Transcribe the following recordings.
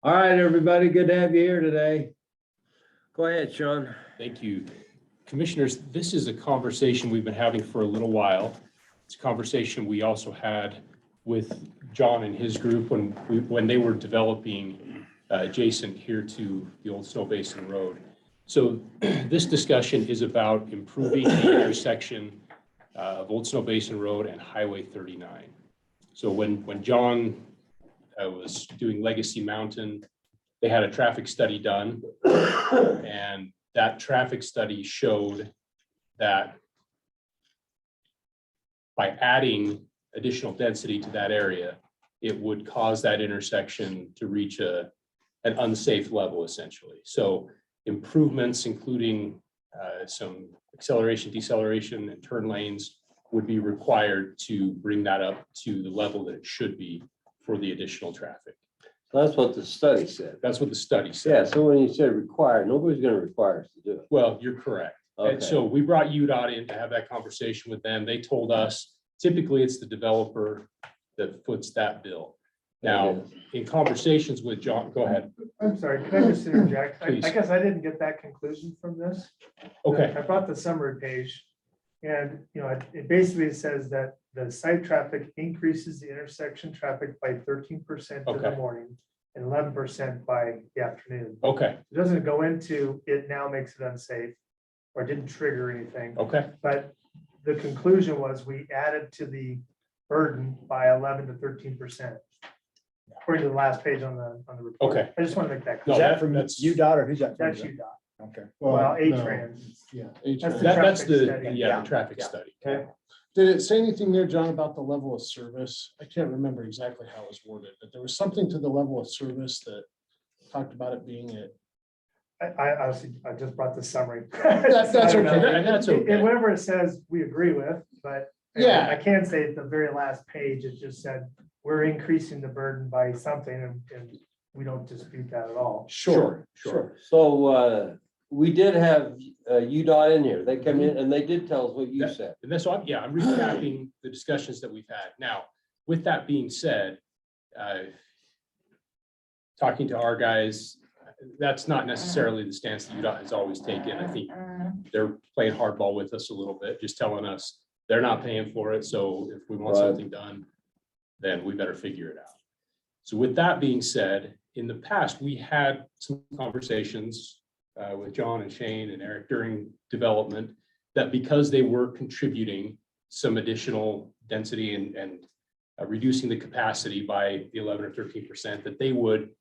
All right, everybody, good to have you here today. Go ahead, Sean. Thank you. Commissioners, this is a conversation we've been having for a little while. It's a conversation we also had with John and his group when they were developing adjacent here to the old Snowbasin Road. So this discussion is about improving the intersection of Old Snowbasin Road and Highway 39. So when John was doing Legacy Mountain, they had a traffic study done, and that traffic study showed that by adding additional density to that area, it would cause that intersection to reach an unsafe level, essentially. So improvements, including some acceleration, deceleration, and turn lanes would be required to bring that up to the level that it should be for the additional traffic. That's what the study said. That's what the study said. Yeah, so when you said required, nobody's going to require us to do it. Well, you're correct. Okay. And so we brought UDOT in to have that conversation with them. They told us typically it's the developer that foots that bill. Now, in conversations with John, go ahead. I'm sorry, can I just interject? I Please. guess I didn't get that conclusion from this. Okay, I brought the summary page, and it basically says that the site traffic increases the intersection traffic by 13% in the Okay. morning and 11% by the afternoon. okay, It doesn't go into it now makes it unsafe or didn't trigger anything, okay, but the conclusion was we added to the burden by 11 to 13%. According to the last page on the report. Okay. I just want to make that No, clear. Is that from that's- UDOT or who's that from? That's UDOT. Okay. Well, no. A-Trans. Yeah. That's the that's traffic the, study. yeah, the traffic Yeah. study. Okay. Did it say anything there, John, about the level of service? I can't remember exactly how it was worded, but there was something to the level of service that talked about it being it. I honestly, I just brought the summary. That's I don't okay. know. And that's okay. And whatever it says, we agree with, but Yeah. I can say at the very last page, it just said, we're increasing the burden by something and we don't dispute that at all. Sure. So we did have UDOT in here. They come in and they did tell us what you said. And that's why, I'm recapping the discussions that we've had. Now, with that being said, talking to our guys, that's not necessarily the stance that UDOT has always taken. I think they're playing hardball with us a little bit, just telling us they're not paying for it. So if we want Right. something done, then we better figure it out. So with that being said, in the past, we had some conversations with John and Shane and Eric during development that because they were contributing some additional density and reducing the capacity by the 11 or 13%, that they would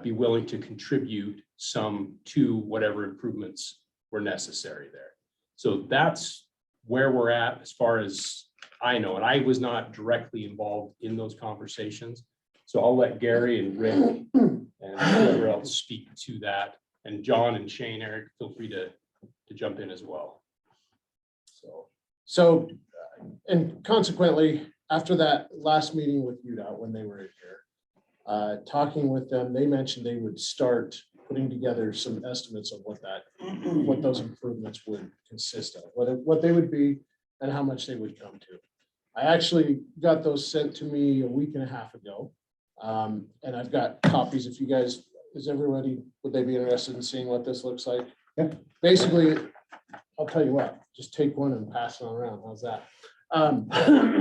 be willing to contribute some to whatever improvements were necessary there. So that's where we're at as far as I know, and I was not directly involved in those conversations. So I'll let Gary and Rick and whoever else speak to that. And John and Shane, Eric, feel free to jump in as well. So, and consequently, after that last meeting with UDOT, when they were in here, talking with them, they mentioned they would start putting together some estimates of what those improvements would consist of, what they would be and how much they would come to. I actually got those sent to me a week and a half ago. And I've got copies. If you guys, would they be interested in seeing what this looks like? Yeah. Basically, I'll tell you what, just take one and pass it on around. How's that?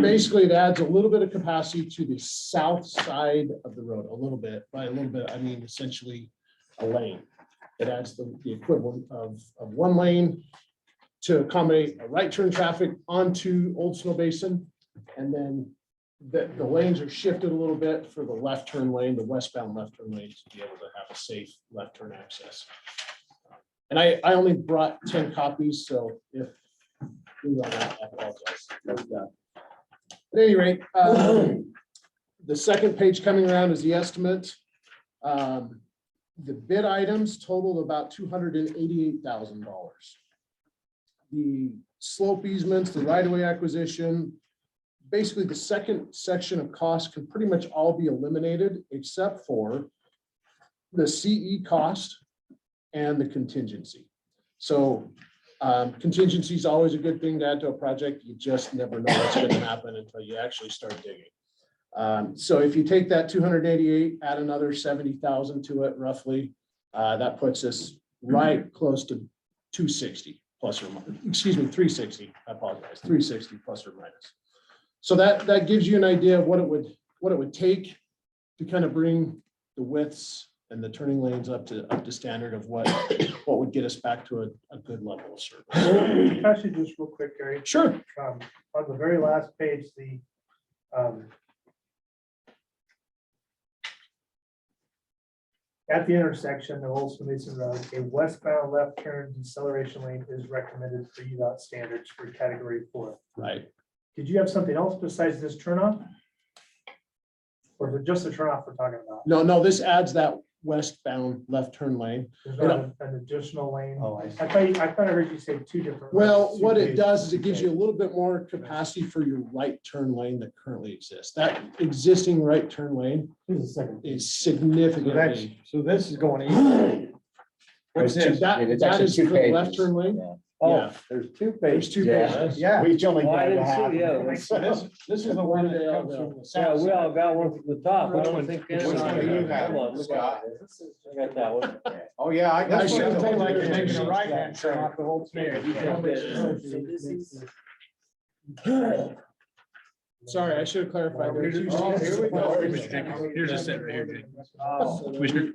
Basically, it adds a little bit of capacity to the south side of the road, a little bit. By a little bit, I mean essentially a lane. It adds the equivalent of one lane to accommodate a right turn traffic onto Old Snowbasin. And then the lanes are shifted a little bit for the left turn lane, the westbound left turn lane, to be able to have a safe left turn access. And I only brought 10 copies, so if you run out, I apologize. At any rate, the second page coming around is the estimate. The bid items totaled about $288,000. The slope easements, the right-of-way acquisition, basically the second section of costs can pretty much all be eliminated except for the CE cost and the contingency. So contingency is always a good thing to add to a project. You just never know what's going to happen until you actually start digging. So if you take that 288, add another 70,000 to it roughly, that puts us right close to 260 plus or minus, excuse me, 360, I apologize, 360 plus or minus. So that gives you an idea of what it would take to kind of bring the widths and the turning lanes up to standard of what would get us back to a good level of service. Actually, just real quick, Gary, Sure. on the very last page, at the intersection of Old Snowbasin Road, a westbound left turn deceleration lane is recommended for UDOT standards for category 4. Right. Did you have something else besides this turn off? Or is it just the turn off we're talking about? No, this adds that westbound left turn lane. There's not an additional lane? Oh, I see. I thought I heard you say 2 different. Well, lanes. what it does is it gives you a little bit more capacity for your right turn lane that currently exists. That existing right turn lane Here's the second. is So significantly. this is going east. What's this? That It's that actually is 2 for the left pages. turn lane. Oh, Yeah. there's 2 There's pages. 2 Yeah. pages. Yeah. We only Well, I got didn't half. see the other one. So this is the one that comes from the Yeah, south. we all got one from the top. I Which don't one- think. which any one of do you them- have, Hold on, look Scott? at this. I got that one. Oh, yeah, I I got. should have told you Like to you're make making a sure. right-hand turn off the whole thing. Sorry, I should have clarified. There are 2 Oh, sheets. here we go. Mr. Jenkins, here's a set right here, Jenkins. Oh. Commissioner,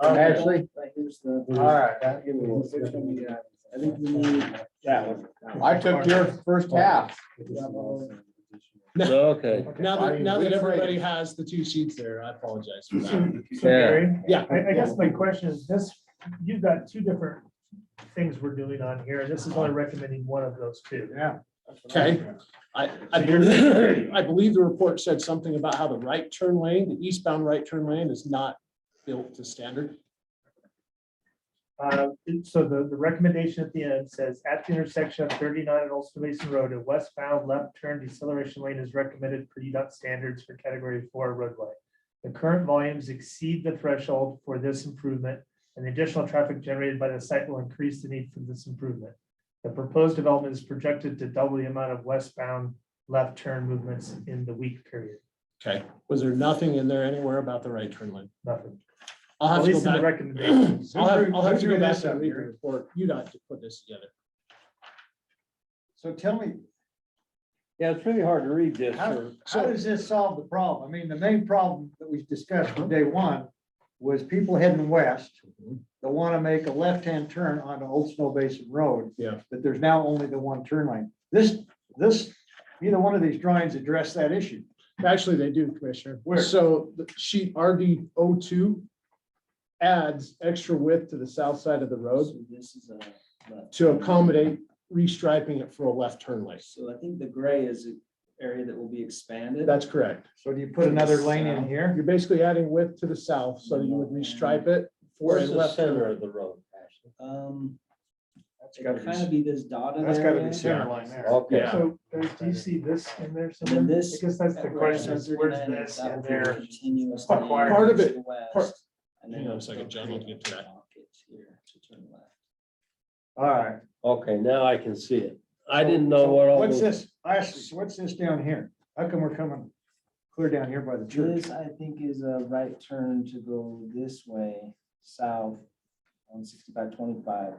Actually, All right. I think we need that one. I took your first half. Okay. Now that everybody has the 2 sheets there, I apologize for that. So, Gary, Yeah. I guess my question is this, you've got 2 different things we're doing on here, and this is only recommending one of those 2. Yeah. Okay. I believe the report said something about how the right turn lane, the eastbound right turn lane is not built to standard. So the recommendation at the end says, at the intersection of 39 and Old Snowbasin Road, a westbound left turn deceleration lane is recommended for UDOT standards for category 4 roadway. The current volumes exceed the threshold for this improvement, and the additional traffic generated by the site will increase the need for this improvement. The proposed development is projected to double the amount of westbound left turn movements in the week period. Okay. Was there nothing in there anywhere about the right turn lane? Nothing, I'll at have to least go in the back. recommendations. I'll have to go Who drew back this and up read the here? report. You not to put this together. So tell me, Yeah, it's really hard to read this. how does this solve the problem? I mean, the main problem that we discussed from day one was people heading west that want to make a left-hand turn onto Old Snowbasin Road. Yeah. But there's now only the one turn lane. This, neither one of these drawings address that issue. Actually, they do, Commissioner. Where? So the sheet RD02 adds extra width to the south side of the road So this is a left. to accommodate restriping it for a left turn lane. So I think the gray is an area that will be expanded. That's correct. So do you put another lane in here? You're basically adding width to the south so that you would restripe it for a Where's the left turn center lane. of the road? That's It gotta would be- kind of be this dotted That's gotta area. be center line there. Okay. Yeah. So do you see this in there? And somewhere? then this. I guess that's the that question, red is where's 39, this that in will be there? continuous Acquired. lane Part of to it- the west, part- and then Hang on a it'll second, John, I'll get to that. pocket here to turn left. All right. Okay, now I can see it. I didn't know what all What's those. this, Ashley, so what's this down here? How come we're coming clear down here by the church? This, I think, is a right turn to go this way, south on 6525.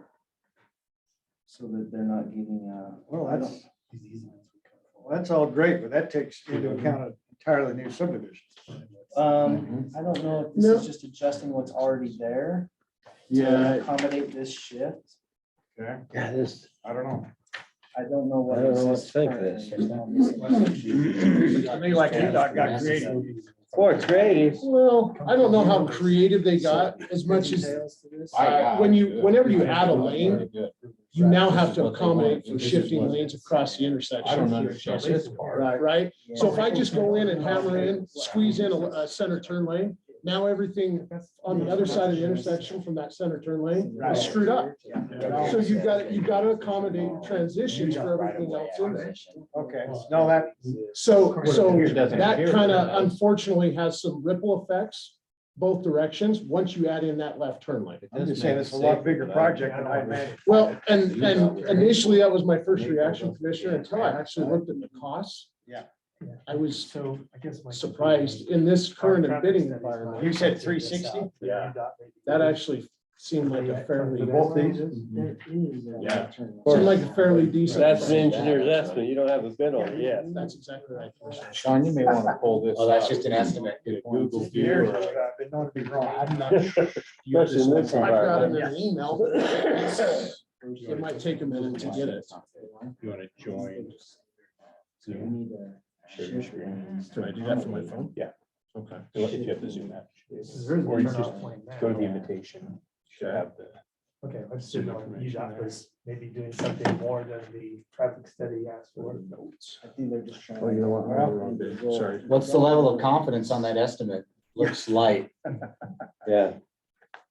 So that they're not getting, Well, that's all great, but that takes into account an entirely new subdivision. I don't know if this No. is just adjusting what's already there. Yeah. To accommodate this shift. Okay, Yeah, this, I don't know. I don't know what. I don't know what exists to think of this. currently on this. To me, like you got creative. boy, creative. Well, I don't know how creative they got as much as whenever you add a lane, you now have to accommodate for shifting lanes across the intersection. I don't understand this part. Right? So if I just go in and hammer in, squeeze in a center turn lane, now everything on the other side of the intersection from that center turn lane is screwed up. So you've got to accommodate transitions for everything else in there. Okay, no, that, So Here doesn't that appear kind to. of unfortunately has some ripple effects both directions, once you add in that left turn lane. I'm just saying it's a lot bigger project than I imagined. Well, and initially that was my first reaction, Commissioner, until I actually looked at the costs. Yeah. I was So I guess. my surprised in this current Our traffic bidding studies environment. might You said be 360? south, Yeah. UDOT may be That good. actually seemed like a fairly, both these? There is a Yeah. right turn. seemed like a fairly decent. That's an engineer's estimate. You don't have a bid on it yet. That's exactly right, Commissioner. Sean, you may want to pull this. Oh, that's up. just an estimate. Get a Google view. Years or- ago, I've been known to be wrong. I'm not sure. You have Especially in this I've got it in environment. an email. It might take a minute to get it. You want to join? We Zoom? need to Share your shift screen. lanes. Can I do that from my phone? Yeah. Okay. If you have the Zoom app. There is Or a you turnoff just lane now. go to the invitation. Should have the. Okay, I just Zoom didn't know if information UDOT there. was maybe doing something more than the traffic study asked for. Notes. I think they're just trying. Oh, you know what? I'm on the wrong to- bid. Sorry. What's the level of confidence on that estimate? Looks light. Yeah.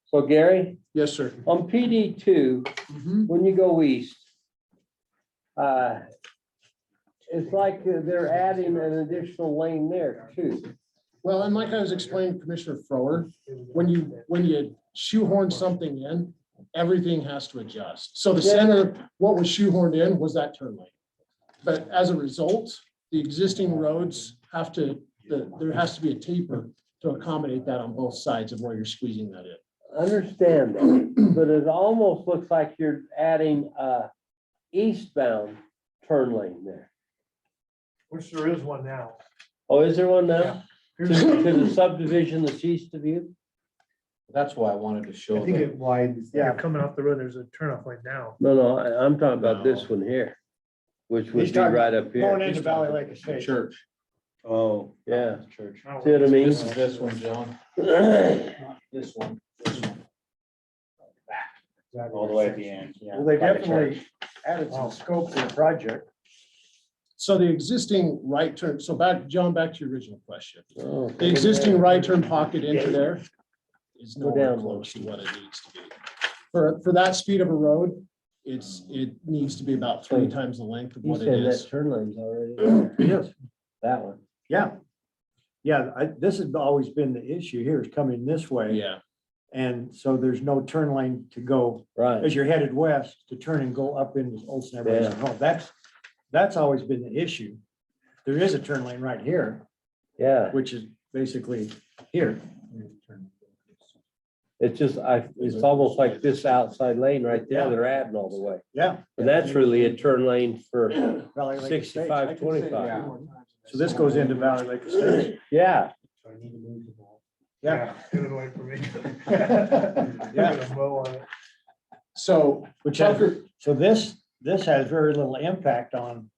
So Gary, Yes, sir. on PD two, Mhm. when you go east, it's like they're adding an additional lane there too. Well, and like I was explaining to Commissioner Frower, when you shoehorn something in, everything has to adjust. So the center, what was shoehorned in was that turn lane. But as a result, the existing roads have to, there has to be a taper to accommodate that on both sides of where you're squeezing that in. Understand that, but it almost looks like you're adding a eastbound turn lane there. Which there is one now. Oh, is there one now? Yeah. To the subdivision that's east of you? That's why I wanted to show I think the, it widens. Yeah, coming off the road, there's a turnoff lane now. No, I'm talking about this one here, which would He's be talking right up Going here. into Valley Lake Estate. Church. Oh, yeah. Church. See what I mean? This is this one, John. Not This one. This one. All the way at the end. Yeah. Well, they by the definitely church. added some scope to the project. So the existing right turn, so back, John, back to your original question. Oh, The existing right turn pocket into there is Go nowhere down close to what it needs to be. For that speed of a road, it needs to be about 3 times the length of You what it said that is. turn lane's already there, Yes. that one. Yeah. Yeah, this has always been the issue here is coming this way. Yeah, And so there's no turn lane to go Right. as you're headed west to turn and go up into Old Snowbasin Home. That's always been the issue. There is a turn lane right here, Yeah, which is basically here. it's just, it's almost like this outside lane right there, they're adding all the way. Yeah. And that's really a turn lane for Valley Lake Estates. 65, 25. Yeah. So this goes into Valley Lake Estates. Yeah, Yeah. Get it away from me. Yeah. Put a bow on it. so Which has, Tucker, so this has very little impact on,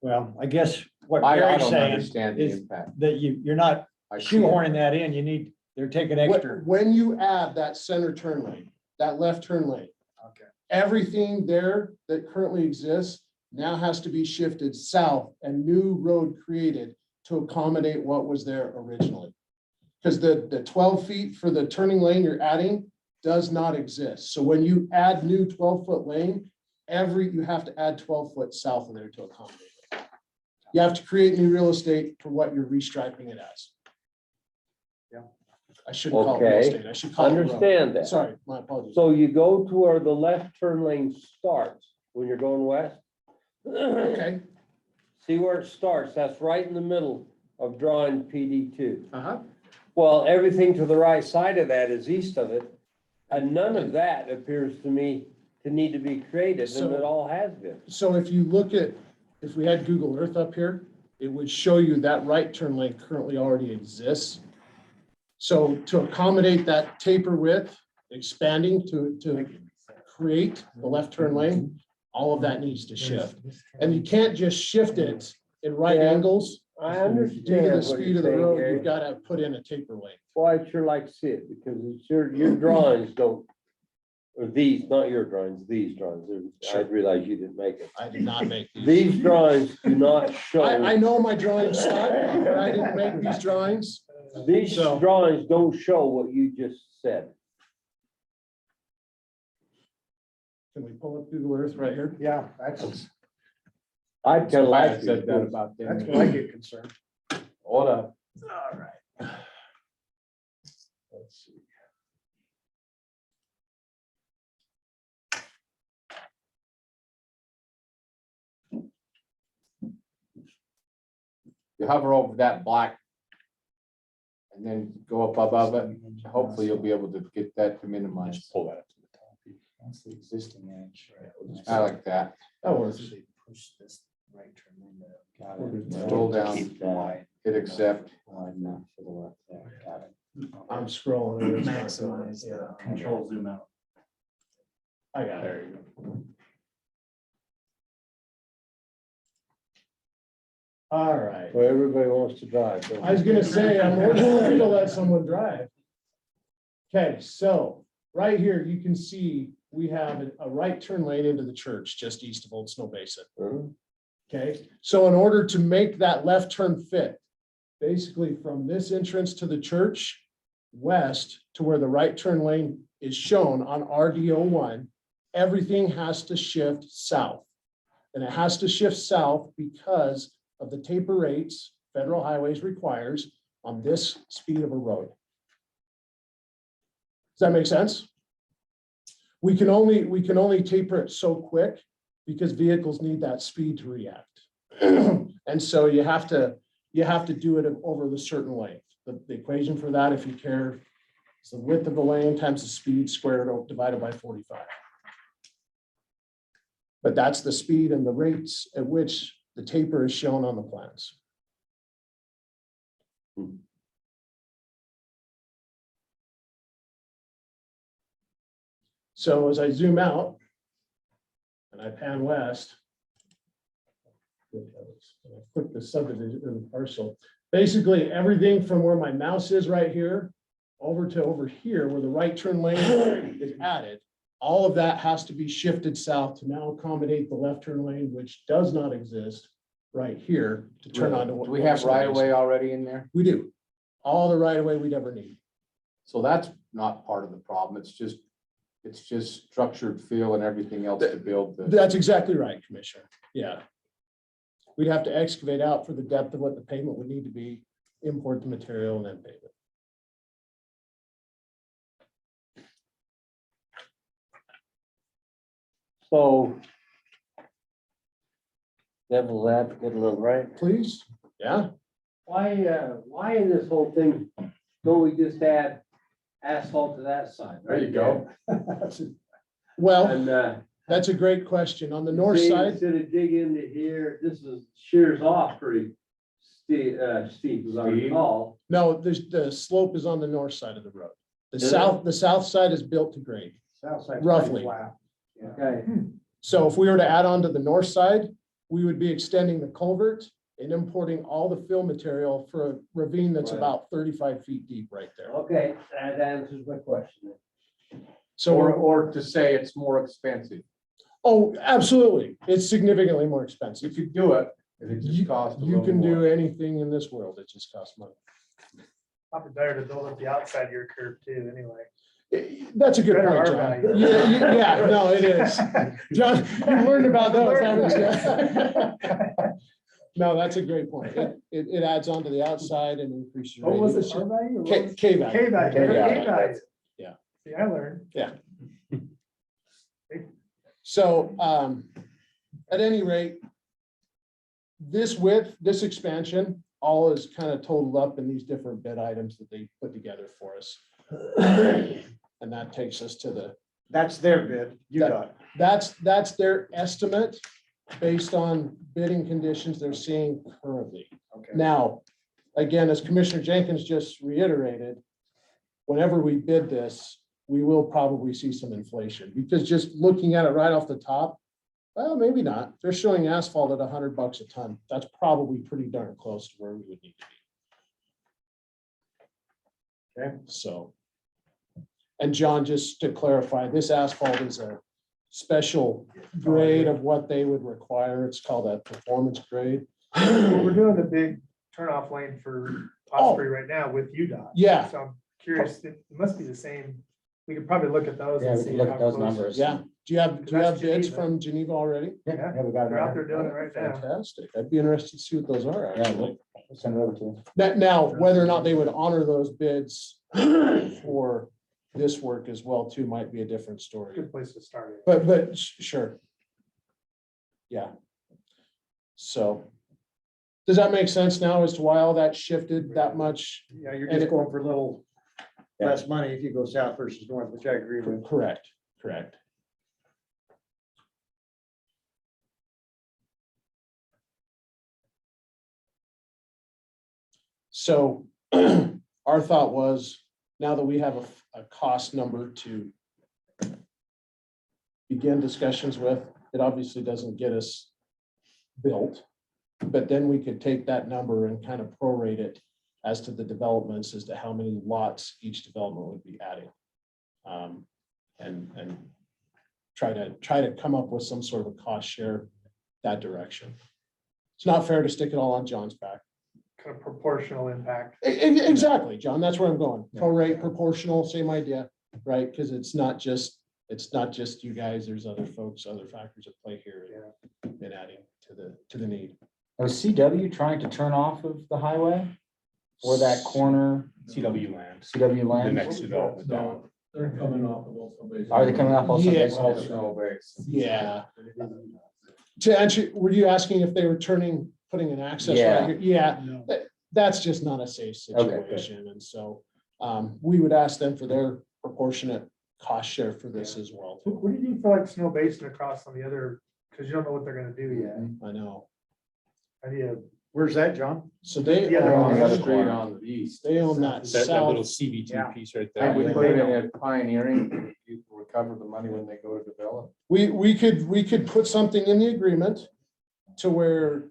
well, I guess what I Gary's don't saying understand the is impact. that you're not I see it. shoehorning that in, they're taking extra. when you add that center turn lane, that left turn lane, Okay. everything there that currently exists now has to be shifted south and new road created to accommodate what was there originally. Because the 12 feet for the turning lane you're adding does not exist. So when you add new 12-foot lane, you have to add 12 foot south of there to accommodate it. You have to create new real estate for what you're restriping it as. Yeah. I shouldn't call it real Okay. estate. I should call it road. understand that. Sorry, my apologies. So you go to where the left turn lane starts when you're going west. Okay. See where it starts? That's right in the middle of drawing PD two. Uh-huh. Well, everything to the right side of that is east of it. And none of that appears to me to need to be created, and So- it all has been. So if you look at, if we had Google Earth up here, it would show you that right turn lane currently already exists. So to accommodate that taper width, expanding to create the left turn lane, all of that needs to shift. And you can't just shift it in right Yeah. angles. I Due understand to the what speed you're of the saying, road, Gary. you've got to put in a taper lane. Well, I'd sure like to see it because it's your drawings don't, or these, not your drawings, these drawings. I realize you didn't make it. I did not make these. These drawings do not show. I know my drawings suck, but I didn't make these drawings. These So- drawings don't show what you just said. Can we pull up Google Earth right here? Yeah, that's I'd kind of So I like said that to. about them. when I get concerned. Hold up. All right. Let's see. you hover over that black and then go up above it, hopefully you'll be able to get that to minimize. Just pull that up to the top. That's the existing edge. I like that. That works. Push this right turn window. Got it. Scroll down, Keep that hit accept. wide enough for the left there. Got it. I'm scrolling. It's not Maximize going, the yeah. control zoom out. I got it. There you go. All right. Well, everybody wants to drive. don't I was they? gonna say, I'm more than happy to let someone drive. Okay, so right here, you can see we have a right turn lane into the church just east of Old Snowbasin. Mhm. Okay, so in order to make that left turn fit, basically from this entrance to the church west to where the right turn lane is shown on RDO 1, everything has to shift south. And it has to shift south because of the taper rates federal highways requires on this speed of a road. Does that make sense? We can only taper it so quick because vehicles need that speed to react. And so you have to do it over the certain length. The equation for that, if you care, is the width of the lane times the speed squared divided by 45. But that's the speed and the rates at which the taper is shown on the plans. So as I zoom out and I pan west, and I click the subdivision or the parcel, basically everything from where my mouse is right here over to over here where the right turn lane is added, all of that has to be shifted south to now accommodate the left turn lane, which does not exist right here to turn on to. Do we have right of way already in there? We do. All the right of way we'd ever need. So that's not part of the problem. It's just structured feel and everything else to build the. That's exactly right, Commissioner. Yeah. We'd have to excavate out for the depth of what the pavement would need to be, import the material and then pave it. So. Devil's advocate a little, right? Please? Yeah. Why in this whole thing, don't we just add asphalt to that side? There you go. Well, And, that's a great question. On the north see, side, instead of dig into here, this is shears off pretty steep, as I recall. no, the slope is on the north side of the road. The Is it? the south side is built to grade. South side's pretty Roughly. flat. Okay, So if we were to add on to the north side, we would be extending the culvert and importing all the fill material for a ravine that's Right. about 35 feet deep right there. okay, that answers my question. So Or to say it's more expensive. oh, absolutely. It's significantly more expensive. If you do it, it You just costs a you little can do more. anything in this world. It just costs money. Probably better to build up the outside of your curve too, anyway. That's a good Better point, our John. value. Yeah, no, it is. John, you learned about those, haven't you? No, that's a great point. It adds on to the outside and increases. your What was it, radius. shore value? or what K was- K value. K value. K value. K value. Yeah. See, I learned. So at any rate, this width, this expansion, all is kind of totaled up in these different bid items that they put together for us. And that takes us to the, That's their bid. You got it. that's their estimate based on bidding conditions they're seeing currently. Okay. Now, again, as Commissioner Jenkins just reiterated, whenever we bid this, we will probably see some inflation because just looking at it right off the top, well, maybe not. They're showing asphalt at $100 a ton. That's probably pretty darn close to where we would need to be. Okay, so. And John, just to clarify, this asphalt is a special grade of what they would require. It's called a performance grade. Well, we're doing the big turnoff lane for Osprey right now with UDOT. Yeah. So I'm curious, it must be the same. We could probably look at those. Yeah, and we see can look how at those close- numbers. Yeah. Do you have That's bids Geneva. from Geneva already? Yeah, we got it. they're out there doing it right now. Fantastic. I'd be interested to see what those are Yeah, actually. we'll send it over to you. Now, whether or not they would honor those bids for this work as well too, might be a different story. Good place to start. But sure. Yeah. So Does that make sense now as to why all that shifted that much? Yeah, you're just going for a little less money if you go south versus north, which I agree with. Correct, correct. So our thought was, now that we have a cost number to begin discussions with, it obviously doesn't get us built. But then we could take that number and kind of prorate it as to the developments, as to how many lots each development would be adding. And try to come up with some sort of a cost share that direction. It's not fair to stick it all on John's back. Kind of proportional impact. Exactly, John, that's where I'm going. Prorate, proportional, same idea, right? Because it's not just you guys, there's other folks, other factors at play here in adding to the need. Was CW trying to turn off of the highway? Or that corner, CW land, CW the land? next development down. They're coming off of Old Snowbasin. Are they coming off also? Yeah. Snowbasin. Yeah. To answer, were you asking if they were putting an access Yeah. right here? Yeah, that's just not a safe Okay. situation. And so we would ask them for their proportionate cost share for this as well. What do you do for like Snow Basin across on the other, because you don't know what they're gonna do yet. I know. How do you, Where's that, John? So they The other own, one. Straight on the east. they own that That little south. CB2 Yeah. piece right And we there. put it in a pioneering, you recover the money when they go to develop. We could put something in the agreement to where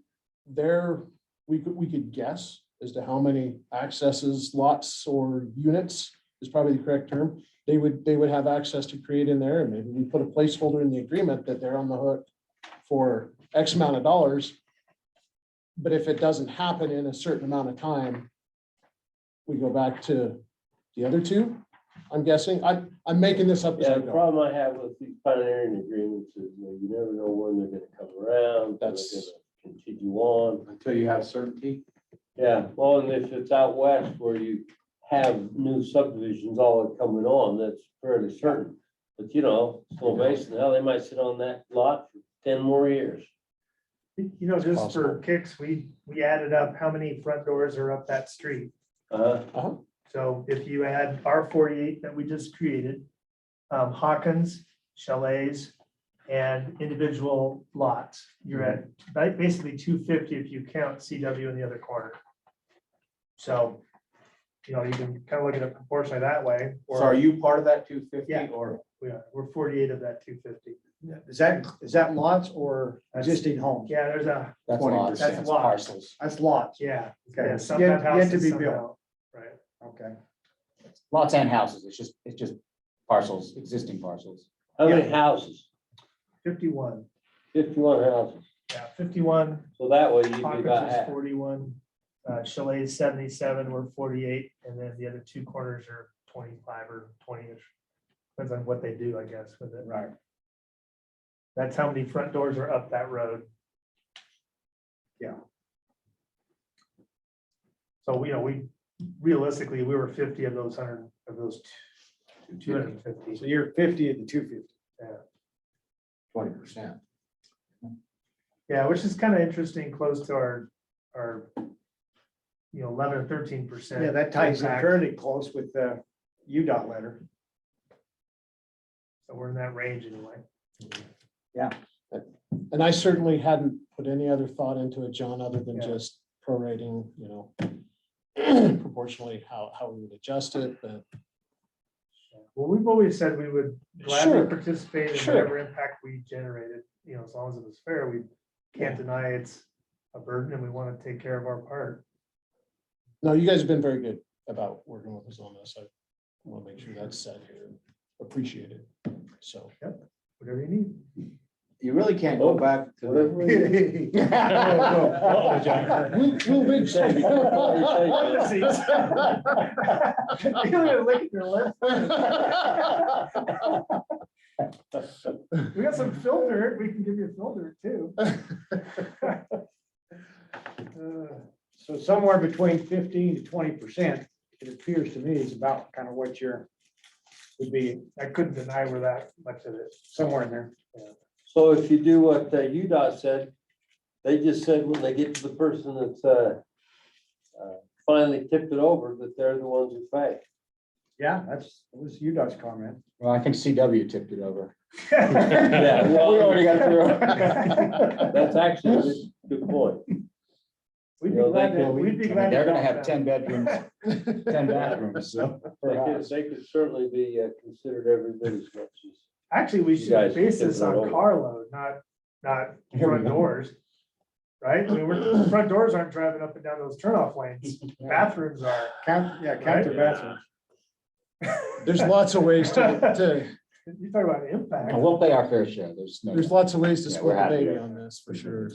we could guess as to how many accesses, lots or units is probably the correct term. They would have access to create in there, and maybe we put a placeholder in the agreement that they're on the hook for X amount of dollars. But if it doesn't happen in a certain amount of time, we go back to the other two, I'm guessing. I'm making this up as Yeah, I the go. problem I have with these pioneering agreements is, you never know when they're gonna come around, when they're That's- gonna continue on. Until you have certainty. Yeah, well, and if it's out west where you have new subdivisions all coming on, that's fairly certain. But you know, Snow Basin, now they might sit on that lot for 10 more years. you know, just for possible. kicks, we added up how many front doors are up that street. Uh-huh. So if you add R 48 that we just created, Hawkins, chalets, and individual lots, you're at basically 250 if you count CW in the other corner. So, you know, you can kind of look at it proportionally that way. So are you part of that 250 Yeah. or? We're 48 of that 250. Is that lots or existing homes? Yeah, there's a, That's 20%. lots, That's that's lots. parcels. That's lots. yeah, Okay. yeah, some Yet- have yet to houses, be some built. don't. Right. Okay. Lots and houses. It's just parcels, existing parcels. How many houses? 51, 51 houses. yeah, 51. So that way you'd be Hawkins about is half. 41, Chalet is 77, we're 48, and then the other two corners are 25 or 20-ish. Depends on what they do, I guess, with it. Right. That's how many front doors are up that road. Yeah. So, you know, we realistically, we were 50 of those 100, of those 250. So you're 50 of the 250. 20%. Yeah, which is kind of interesting, close to our, you know, 11 or 13%. Yeah, that ties in impact. fairly close with the UDOT letter. So we're in that range anyway. And I certainly hadn't put any other thought into it, John, other than Yeah. just prorating, you know, proportionally how we would adjust it, but Well, we've always said we would gladly Sure. participate in Sure. whatever impact we generated, you know, as long as it was fair. We can't deny it's a burden and we want to take care of our part. no, you guys have been very good about working with us on this. I want to make sure that's said here. Appreciate it. So. Whatever you need. You really can't go back to Whatever the. we- Uh-oh, John. We'll big say. You're gonna lick your lip. We got some filter. We can give you a filter too. So somewhere between 15 to 20%, it appears to me is about kind of what would be I couldn't deny we're that much of it. somewhere in there. So if you do what UDOT said, They just said when they get to the person that's, finally tipped it over, that they're the ones who pay. Yeah, that was UDOT's comment. Well, I think CW tipped it over. Yeah, We well, already got through. that's actually a good point. We'd You be know, glad they to, can- we'd be I mean, glad. to they're gonna help have them. 10 bedrooms, 10 bathrooms, so. They could certainly be considered every bit as much as. Actually, we You guys should base this tipping it on over. carload, not Here we front go. doors. Right? I mean, front doors aren't driving up and down those turnoff lanes. Bathrooms are. Count their Right? bathrooms. There's lots of ways to, You talk about impact. And we'll pay our fair share. There's no. there's lots of ways to Yeah, split we're the happy. baby on this, for sure.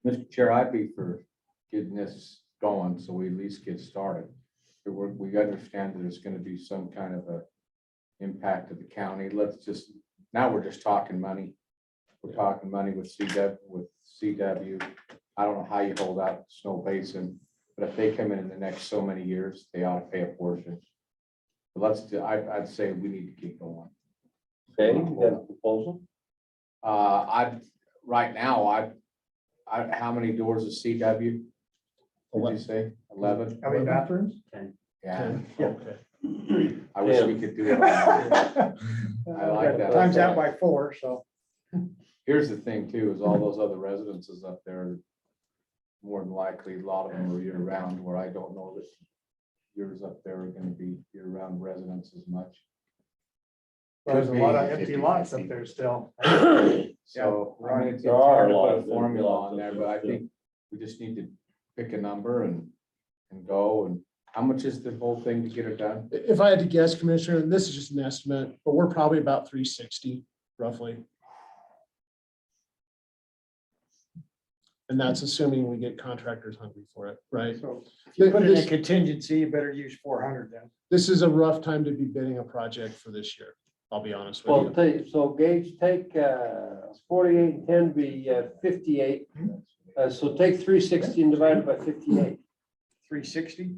Mr. Chair, I'd be for getting this going, so we at least get started. We understand that there's gonna be some kind of a impact to the county. Now we're just talking money. We're talking money with CW. I don't know how you hold out Snowbasin, but if they come in the next so many years, they ought to pay a portion. But I'd say we need to keep going. Okay, you got a proposal? Right now, how many doors is CW? What did you say? 11? How many bathrooms? Yeah, Okay. I wish we could do it. I like that. Times out by 4, so. Here's the thing too, is all those other residences up there, more than likely, a lot of them are year round, where I don't know that yours up there are gonna be year round residents as much. There's a Could lot of be empty 50-50. lots up there still. So, I mean, it's There are hard a to lot put of a formula lots on there, up but I there, think we just need to pick a number and go. And how much is the whole thing to get it done? If I had to guess, Commissioner, and this is just an estimate, but we're probably about 360 roughly. And that's assuming we get contractors hungry for it, right? So if you put it in This- contingency, you better use 400 then. This is a rough time to be bidding a project for this year. I'll be honest with Well, you. so Gage, take 48 and 10 be 58. So take 360 and divide it by 58. 360?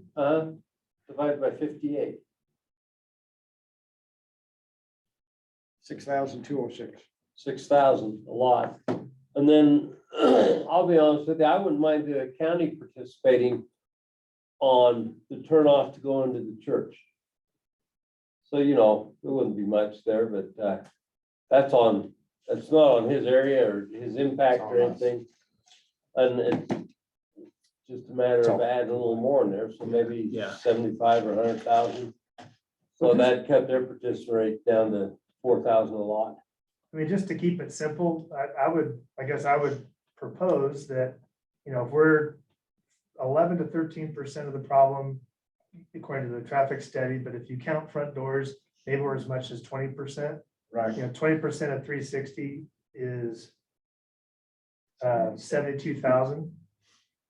Divided by 58. 6,206. 6,000, a lot. And then, I'll be honest with you, I wouldn't mind the county participating on the turnoff to go into the church. So, you know, there wouldn't be much there, but that's not on his area or his impact or anything. And it's just a matter of adding a little more in there, so maybe Yeah. 75 or 100,000. So that cut their participation rate down to 4,000 a lot. I mean, just to keep it simple, I guess I would propose that, you know, if we're 11 to 13% of the problem, according to the traffic study, but if you count front doors, maybe we're as much as 20%. Right. You know, 20% of 360 is 72,000.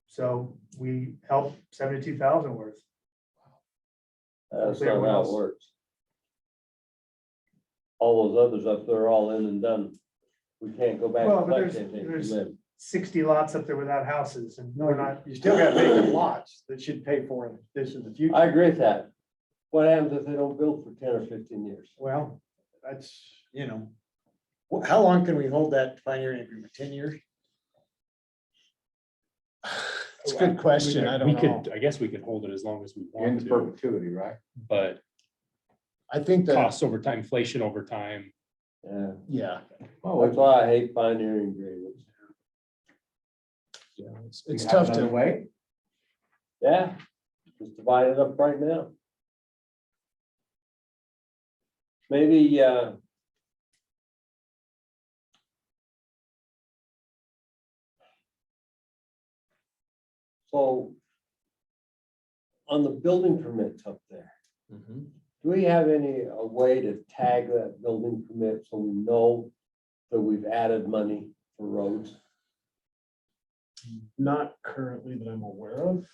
So we help 72,000 worth. That's Yeah, not what how else? it works. All those others up there are all in and done. We can't go back Well, and but collect there's- anything from there's- them. 60 lots up there without houses and No, we're not, you still got vacant lots that should pay for this in the future. I agree with that. What happens if they don't build for 10 or 15 years? Well, that's, how long can we hold that pioneering agreement? 10 years? It's a good question. I We don't know. could, I guess we could hold it as long as we want Into to, perpetuity, right? but I think that, costs over time, inflation over time. Yeah, yeah, that's why I hate pioneering agreements. yeah, it's tough to. Way. Yeah, just divide it up right now. Maybe, so on the building permits up there, Mhm. do we have a way to tag that building permit so we know that we've added money for roads? Not currently that I'm aware of.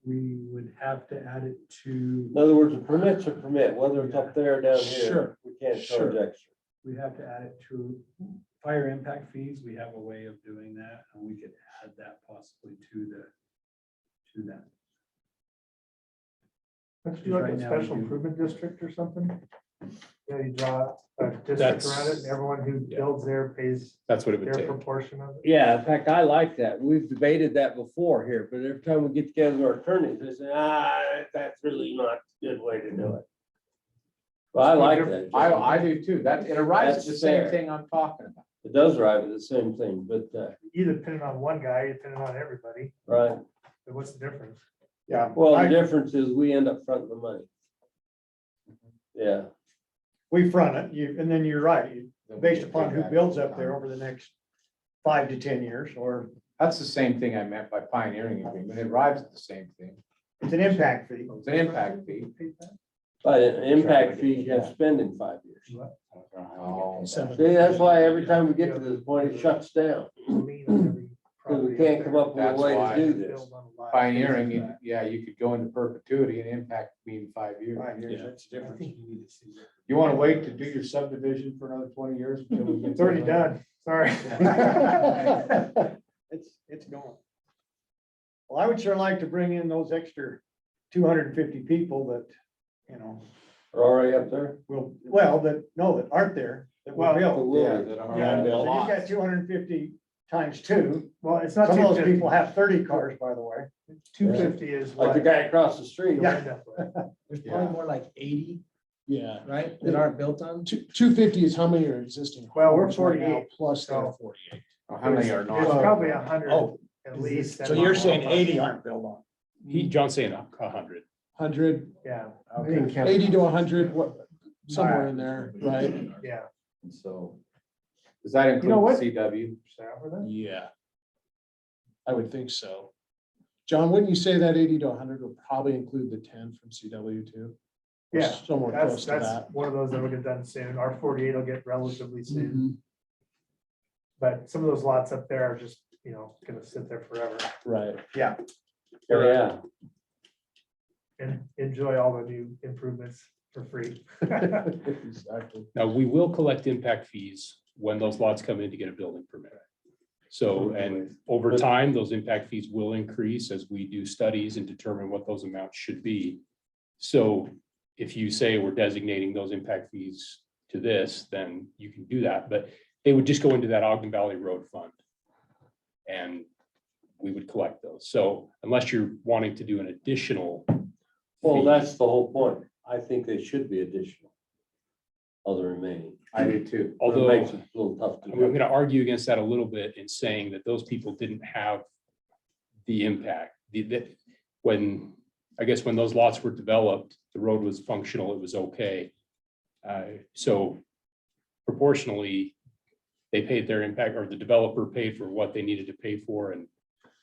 We would have to add it to, In other words, a permit's a permit, whether it's up there or down here. Sure. We can't charge Sure. extra. we'd have to add it to fire impact fees. We have a way of doing that, and we could add that possibly to that. don't you do like Right a now we special do. improvement district or something? You know, you draw a district That's- around it and everyone who yeah. builds there pays That's what it would their take. proportion of it. Yeah, in fact, I like that. We've debated that before here, but every time we get together with our attorneys, they say, that's really not a good way to do it. Well, I like that. I do too. That, it arrives at the That's same fair. thing I'm talking about. It does arrive at the same thing, but, Either depending on one guy, depending on everybody, right. but what's the difference? Yeah. Well, the I- difference is we end up fronting the money. Yeah, We front it, and then you're right, Then we based get upon who payback builds over up there time. over the next 5 to 10 years, or That's the same thing I meant by pioneering agreement. It arrives at the same thing. it's an impact fee. It's an impact fee. but an impact fees you have to spend in 5 years. Oh, Seven. See, that's why every time we get to this point, it shuts down. Lien on every Because we property can't up come there. up with a That's way why- to do this. Build on a lot. Pioneering, yeah, you could go into perpetuity and impact being 5 years. 5 years, Yeah. that's I different. think you need to see that. You want to wait to do your subdivision for another 20 years? until we get It's already to- done, sorry. It's going. Well, I would sure like to bring in those extra 250 people that, you know, Are already up there? that aren't there, that will Well, build. Yeah, that are Yeah, on the So you've lot. got 250 times 2. Well, it's not Some of those 250. people have 30 cars, by the way. 250 is Like what the you'll guy across the street. end up with. There's probably more like 80, Yeah. right, that aren't built on. 250 is how many are existing? Well, we're homes right now, 48, Plus they're so- 48. Oh, how many are It's not? probably 100 Oh, at least. So you're saying 80 aren't built on? John's saying 100. 100, Yeah, 80 to 100, somewhere in there, right? yeah. So, does that You know what? include CW? Staff with that? Yeah. I would think so. John, wouldn't you say that 80 to 100 would probably include the 10 from CW too? Or Yeah, Somewhere That's, close to that's that. one of those that will get done soon. Our 48 will get relatively soon, Mhm. but some of those lots up there are just, you know, gonna sit there forever Right. Oh, yeah. and enjoy all the new improvements for free. Exactly. Now, we will collect impact fees when those lots come in to get a building permit. So, and over time, those impact fees will increase as we do studies and determine what those amounts should be. So if you say we're designating those impact fees to this, then you can do that, but they would just go into that Ogden Valley Road Fund. And we would collect those. So unless you're wanting to do an additional. Well, fee, that's the whole point. I think they should be additional. Of the remaining. I do too. Although Although it makes it a little tough to I'm do. gonna argue against that a little bit in saying that those people didn't have the impact. When, I guess when those lots were developed, the road was functional, it was okay. So proportionally, they paid their impact, or the developer paid for what they needed to pay for, and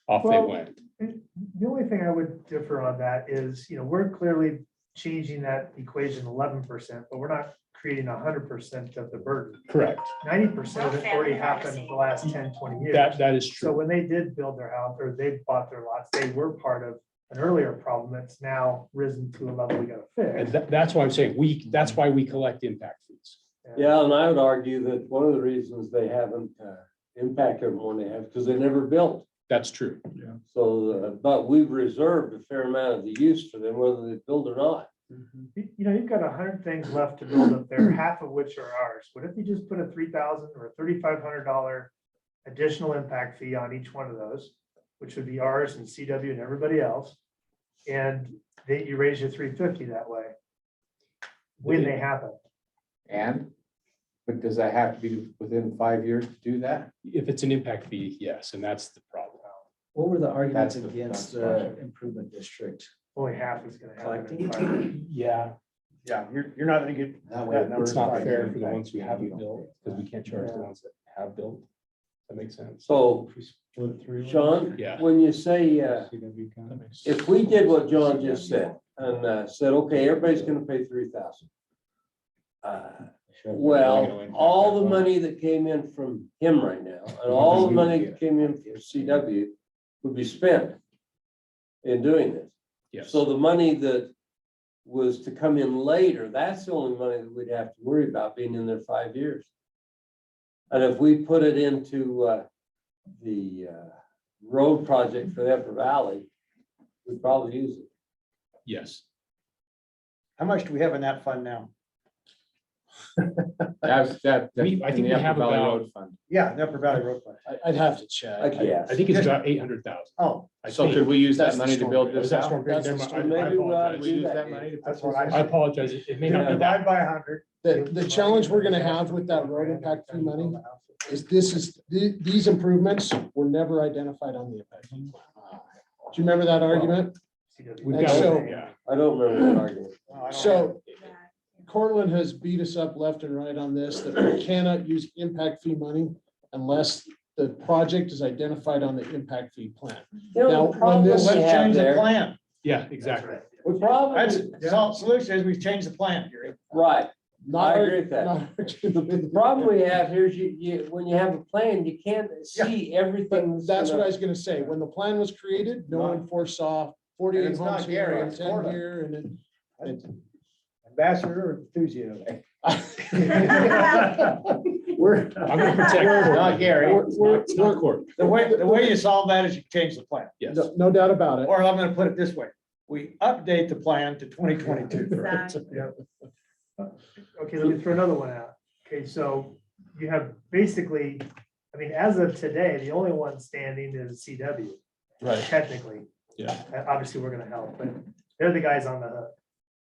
off they Well, went. The only thing I would differ on that is, you know, we're clearly changing that equation 11%, but we're not creating 100% of the burden. Correct. 90% of it already happened in the last 10, 20 years. That is So true. when they did build their house or they bought their lots, they were part of an earlier problem that's now risen to a level we gotta And fix. that's why I'm saying that's why we collect impact fees. Yeah, and I would argue that one of the reasons they haven't impacted everyone they have, because they never built. That's true. So, but we've reserved a fair amount of the use for them, whether they build or not. You know, you've got 100 things left to build up there, half of which are ours. What if you just put a $3,000 or a $3,500 additional impact fee on each one of those, which would be ours and CW and everybody else? And then you raise your 350 that way. When they happen. But does that have to be within 5 years to do that? If it's an impact fee, yes, and that's the problem. What were the arguments That's the- against that's the improvement district? Only half is gonna happen. in Collecting. 5 years. Yeah, Yeah, you're not gonna get. That way that number it's in not 5 fair years. for the ones who haven't built, because we can't charge the ones that have built. That makes sense. So, Sean, Yeah. when you say, if we did what John just said and said, okay, everybody's gonna pay 3,000. Well, all the money that came in from him right now, and all the money that came in from CW would be spent in doing this. Yes. So the money that was to come in later, that's the only money that we'd have to worry about being in there 5 years. And if we put it into the road project for the Upper Valley, we'd probably use it. Yes. How much do we have in that fund now? That's I think in we the Upper have Valley about- Road Fund. Yeah, the Upper Valley Road Fund. I'd have to check. I think it's about 800,000. Oh, So could we use That's that the money to storm build drain. Was this that out? storm drain? That's Never the mind. storm I drain. Maybe we ought to apologize. We use that, that money to. that's what I I said. apologize. It may not be Divide that. by 100. The challenge we're gonna have with that road impact fee money is these improvements were never identified on the impact fee plan. Do you remember that argument? We've And got, so- yeah. I don't remember the argument. No, I don't So Cortland has beat us up left and right on this, that we cannot use impact fee money unless the project is identified on the impact fee plan. You know, Now, the when problem this- we Let's have change the there, plan. Yeah, exactly. we probably, That's, the solution is we change the plan, Gary. right. Not I agree with that. not- The problem we have here is when you have a plan, you can't see everything. But that's what I was gonna say. When the plan was created, no one foresaw And 48 it's not homes here Gary, and it's 10 Cortland. here and then. Ambassador or enthusiasm. We're, I'm gonna protect. Not Gary. It's not court. The way you solve that is you change the plan. Yes. no doubt about it. Or I'm gonna put it this way, we update the plan to 2022. Okay, let me throw another one out. Okay, so you have basically, I mean, as of today, the only one standing is CW. Right. Technically. Yeah. Obviously, we're gonna help, but they're the guys on the hook.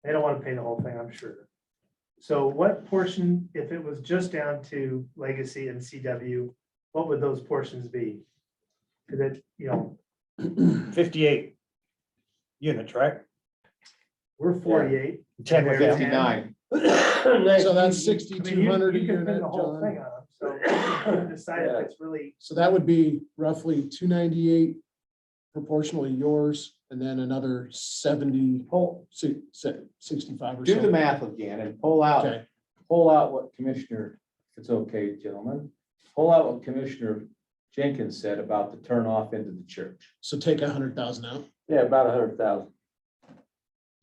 They don't want to pay the whole thing, I'm sure. So what portion, if it was just down to Legacy and CW, what would those portions be? Cause it, 58 units, right? we're 48. 10 with them. 59. So that's I mean, 6,200 a you can pin unit, the whole thing John. on them, so you can decide if it's really, So that would be roughly 298 proportionally yours, and then another 70, 65 or Do the so. math again and Okay, pull out what Commissioner, if it's okay, gentlemen, pull out what Commissioner Jenkins said about the turnoff into the church. so take 100,000 out. Yeah, about 100,000.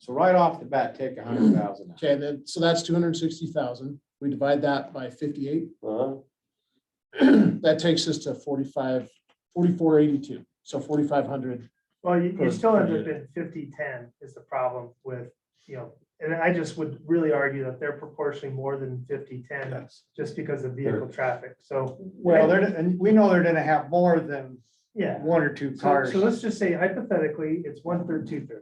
So right off the bat, take 100,000 out. Okay, then, so that's 260,000. We divide that by 58. Uh-huh. That takes us to 4482. So 4,500. well, you Per- still per end up unit. in 50-10 is the problem with, and I just would really argue that they're proportionally more than 50-10 just because of vehicle traffic. So, Well, and we know they're gonna have more than yeah. one or two So, cars. so let's just say hypothetically, it's 1/3, 2/3.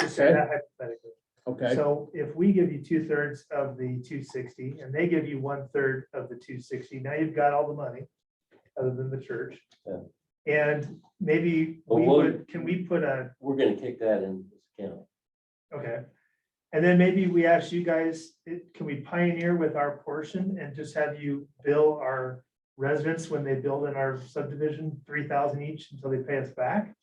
Just say Okay. that hypothetically. Okay, So if we give you 2/3 of the 260 and they give you 1/3 of the 260, now you've got all the money other than the church. Yeah. And maybe But we we'll- would, can we put We're gonna kick that in this account. okay. And then maybe we ask you guys, can we pioneer with our portion and just have you bill our residents when they build in our subdivision, 3,000 each until they pay us back?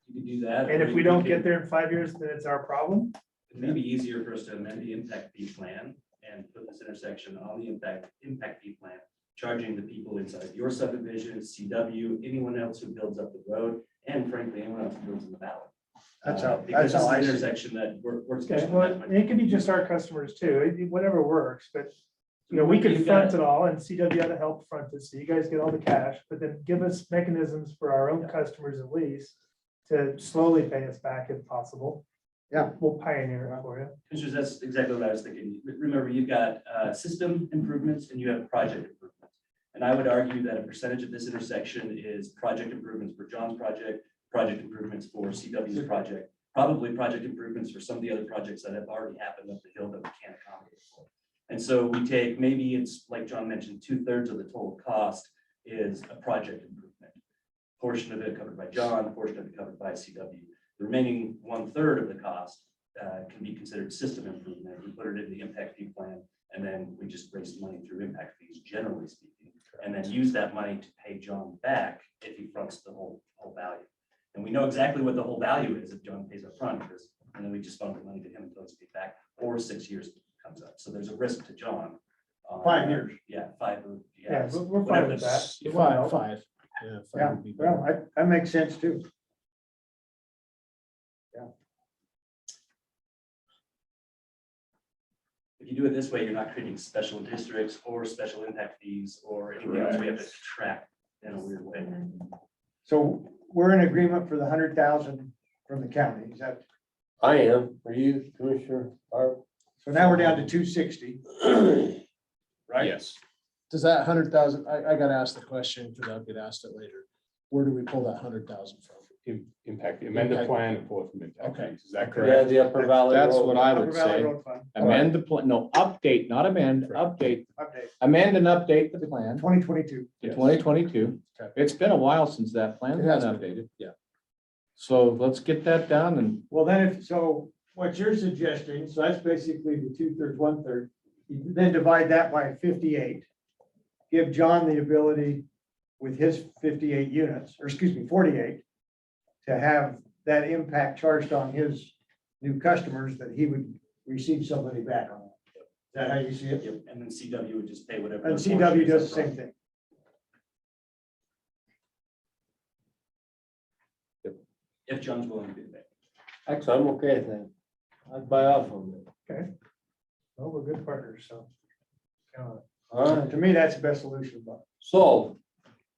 You could do that. And or if you we don't could- get there in 5 years, then it's our problem? It may be easier for us to amend the impact fee plan and put this intersection on the impact fee plan, charging the people inside your subdivision, CW, anyone else who builds up the road, and frankly, anyone else who builds in the valley. Because this is an intersection that we're. Okay, well, it could be just our customers too, whatever works, but, we could You've front got- it all and CW ought to help front it, so you guys get all the cash, but then give us mechanisms for our own customers at least to slowly pay us back if possible. Yeah. We'll pioneer it for you. Commissioners, that's exactly what I was thinking. Remember, you've got system improvements and you have project improvements. And I would argue that a percentage of this intersection is project improvements for John's project improvements for CW's project, probably project improvements for some of the other projects that have already happened up the hill that we can't accommodate for. And so we take, maybe it's like John mentioned, 2/3 of the total cost is a project improvement. Portion of it covered by John, portion of it covered by CW. The remaining 1/3 of the cost can be considered system improvement. We put it in the impact fee plan, and then we just raise money through impact fees, generally speaking, and then use that money to pay John back if he fronts the whole value. And we know exactly what the whole value is if John pays up front, because and then we just fund the money to him until it's paid back, or 6 years comes up. So there's a risk to John. 5 years. Yeah, 5 or Yeah, we're fine whatever with the- that. Five. Yeah, five Yeah, would be better. well, that makes sense too. If you do it this way, you're not creating special districts or special impact fees or anything else we have to track in a weird way. So we're in agreement for the 100,000 from the county. Is that, I am. Are you, Commissioner Barb? So now we're down to 260, right? Yes. Does that 100,000, I gotta ask the question, because I'll get asked it later. Where do we pull that 100,000 from? Impact, amend the Impact. plan and pull it from impact Okay. fees. Is that Yeah, correct? the Upper Valley That's Road. what I Upper would Valley say. Road Fund, Amend the plan, no, update, not amend, update, update, amend and update the plan 2022. to Yes. 2022. Okay. It's been a while since that plan's It been has been. updated. Yeah. So let's get that done and Well, then if, so what you're suggesting, so that's basically the 2/3, 1/3. You then divide that by 58. Give John the ability with his 58 units, or excuse me, 48, to have that impact charged on his new customers that he would receive somebody back on. Is that how you see it? Yep, and then CW would just pay whatever. And the portion CW is does the upfront. same thing. If John's willing to do that. Actually, I'm okay with that. I'd buy off on that. Okay. Well, we're good partners, so. All right. To me, that's the best solution, but So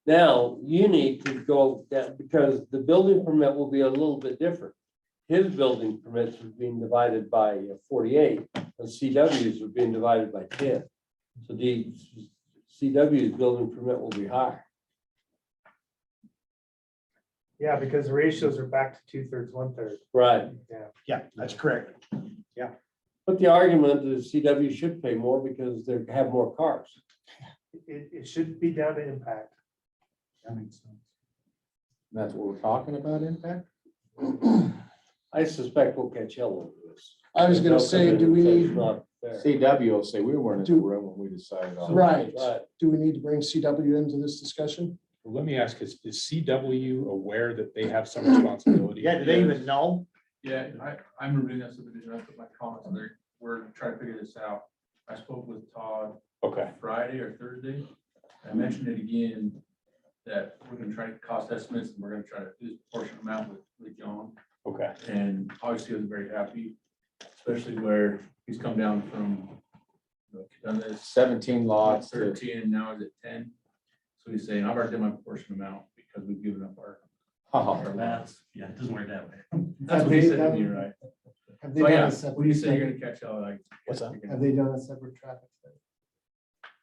now you need to go that because the building permit will be a little bit different. His building permits are being divided by 48 and CW's are being divided by 10. So the CW's building permit will be higher. Yeah, because the ratios are back to 2/3, 1/3. Right. yeah, that's correct. But the argument is CW should pay more because they have more cars. It should be down to impact. That makes sense. that's what we're talking about, impact? I suspect we'll catch hell over this. I was gonna say, do we It's need, not fair. CW will say we weren't in the Do- room when we decided on. right, Right. do we need to bring CW into this discussion? Well, let me ask, is CW aware that they have some responsibility? Yeah, do they even know? Yeah, I'm reviewing that subdivision. I put my comments in there. We're trying to figure this out. I spoke with Todd Okay, Friday or Thursday. I mentioned it again, that we're gonna try to cost estimates and we're gonna try to do this portion amount with John. okay. And obviously I was very happy, especially where he's come down from, done this 17 lots to 13 and now is at 10. So he's saying, I've already done my portion amount because we've given up our That's, yeah, it doesn't work that way. That's what he said to me, right? Have So yeah, when you say you're gonna catch out, like. What's that? Have they done a separate traffic study?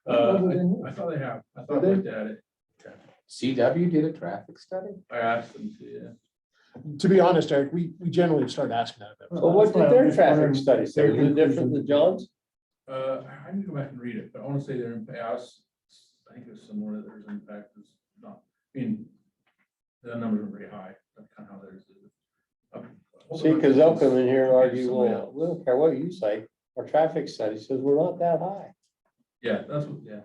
I thought they have. I thought I looked at it. CW did a traffic study? I asked them to, yeah. To be honest, Eric, we generally start asking that. about- So what did their traffic study say? Was it different than John's? I need to go back and read it, but I want to say they're in, I think there's somewhere that there's impact is not, I mean, the numbers are very high. That's kind of how theirs is. See, because they'll come in here and argue, well, we don't care what you say. Our traffic study says we're not that high. Yeah, that's what, yeah.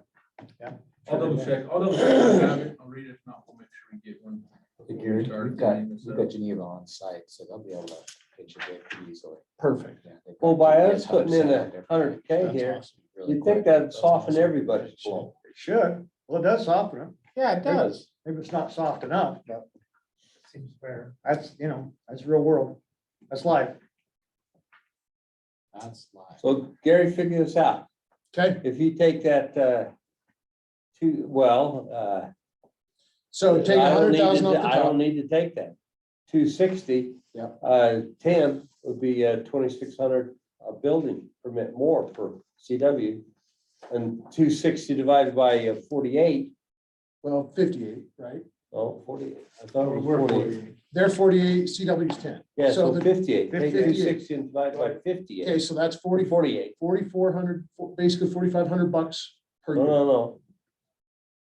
Yeah. I'll double check. I'll have it. I'll read it. If not, we'll make sure we get one. Gary, Start we've got, getting this we've up. got Geneva on site, so they'll be able to get you there pretty easily. Perfect. Yeah, they've Well, got by GPS us putting in hubs set up, 100K everything. here, That's awesome. Really you'd think quick. that'd That's soften awesome. everybody's blow. It should. Well, it does soften them. Yeah, it does. Maybe it's not soft enough, but Seems fair. that's, that's real world. That's life. That's live. So Gary, figure this out. Okay, If you take that, so take I don't need 100,000 to- off the I don't top. need to take that. 260. Yeah. 10 would be 2,600 building permit more for CW. And 260 divided by 48, Well, 58, right? oh, 48. I thought it was We're 48. They're 48, CW's 10. Yeah, so the- 58. Take 58. 260 and divide by Okay, 58. so that's 40, 48. 4,400, basically 4,500 bucks per No, year. no.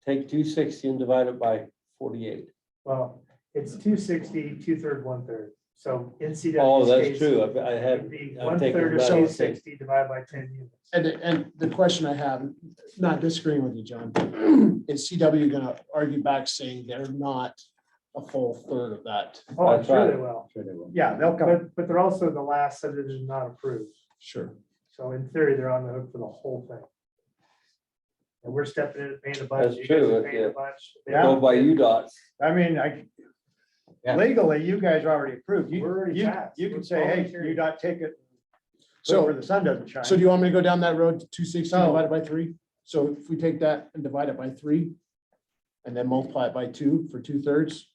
Take 260 and divide it by 48. Well, it's 260, 2/3, 1/3. So in CW's Oh, that's case, true. I It'd had. be I've taken 1/3 of that. 260 divided by 10 units. And the question I have, not disagreeing with you, John, is CW gonna argue back saying they're not a full third of that? Oh, I'm That's sure right. they will. Sure they will. Yeah, they'll come. But they're also the last subdivision not approved. Sure. So in theory, they're on the hook for the whole thing. And we're stepping in and paying a bunch. That's you guys true, are if paying you a bunch. Go by UDOT. I mean, Yeah. legally, you guys are already approved. You, We're already you, passed. you can We're say, hey, volunteering. you not take it. So- Where the sun doesn't shine. So do you want me to go down that road to 260 No. divided by 3? So if we take that and divide it by 3 and then multiply it by 2 for 2/3,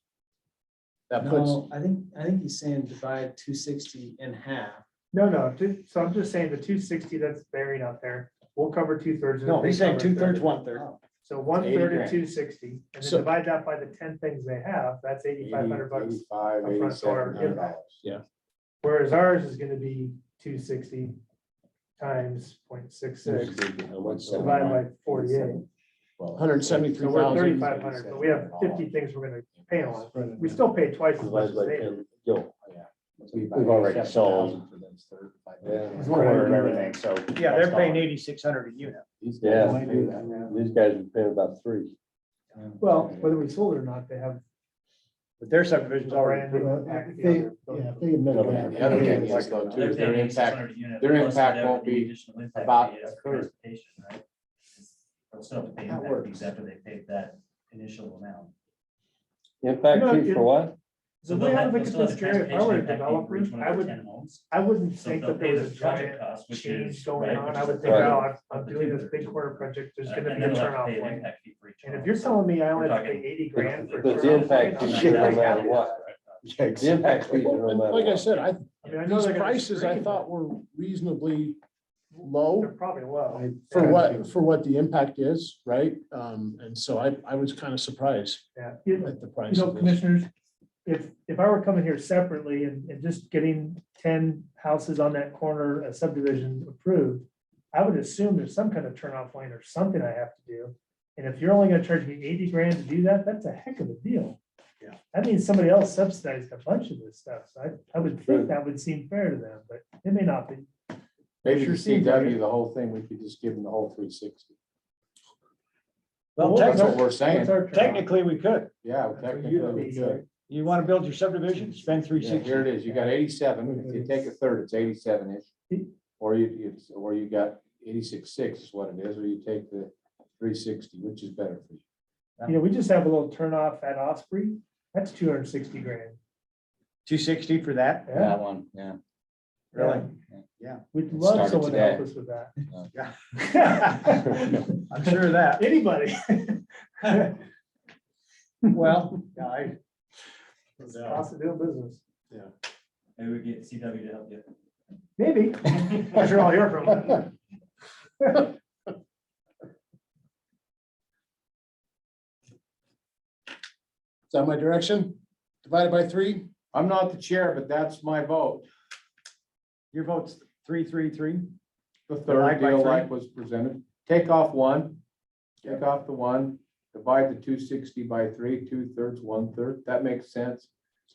that puts, No, I think he's saying divide 260 in half No, so I'm just saying the 260 that's buried out there, we'll cover 2/3. No, he's saying 2/3, 1/3. So 1/3 80 of grand. 260, and then So- divide that by the 10 things they have, that's $8,500. 85, upfront to our 87 impact. Yeah. Whereas ours is gonna be 260 times 0.66 divided by 48. $173,000. So we're 3,500, but we have 50 things we're gonna pay on. We still pay twice as much Divided as by they do. 10, yo, We've already sold. Yeah. Quarter of everything, so. Yeah, they're paying 8,600 a unit. Yeah, these guys are paying about 3. Well, whether we sold it or not, they have But their subdivision's already. brand new approved. impact. The other thing is though too, is their impact, won't be about a third. They'll still have to pay That impact works. fees after they paid that initial amount. Impact You know, fee for what? So they'll we have have- to look they'll at still have this, a Jerry, if I transportation were a impact fee for developer, each one of I their would, 10 homes. I wouldn't So think they'll that there pay was the a project giant cost, which change is, going right, on. which I is would the think, Right. oh, project I'm of the doing this 2/3. big corner project, there's gonna And be then a they'll have to turnoff pay an point. impact fee for each And if home. you're telling me I We're only have to talking- pay 80 grand for. But the turnoff impact point, fees I'm are not no matter happy. what. The impact fees are no matter Like I what. said, I mean, I know these they're gonna prices I scream, thought were reasonably They're low probably low. for what the impact is, right? And so I was kind of surprised Yeah. at the price You know, of this. commissioners, if I were coming here separately and just getting 10 houses on that corner, a subdivision approved, I would assume there's some kind of turnoff lane or something I have to do. And if you're only gonna charge me 80 grand to do that, that's a heck of a deal. Yeah. That means somebody else subsidized a bunch of this stuff. So I would think that would seem fair to them, but it may not be. Maybe Sure the seems CW, the whole thing, we could just give them the whole 360. Well, That's what we're What's saying. our turnoff? technically, we could. Yeah, That's what technically you'd we be, could. You want to build your subdivision, spend Yeah, 360. here it is. You got 87. If you take a third, it's 87-ish. Or you got 86.6 is what it is, or you take the 360, which is better for you. You know, we just have a little turnoff at Osprey. That's 260 grand. 260 for that? Yeah, That one, yeah. Really? we'd love Started someone to help today. us with that. Yeah. I'm sure of that. Anybody. Well, yeah, It's the cost of doing business. Maybe we get CW to help you. Maybe. I'm sure I'll hear from them. Is that my direction? Divided by 3? I'm not the chair, but that's my vote. your vote's 333. The Divide third by deal three. like was presented. Take off one. Take off the one, divide the 260 by 3, 2/3, 1/3. That makes sense.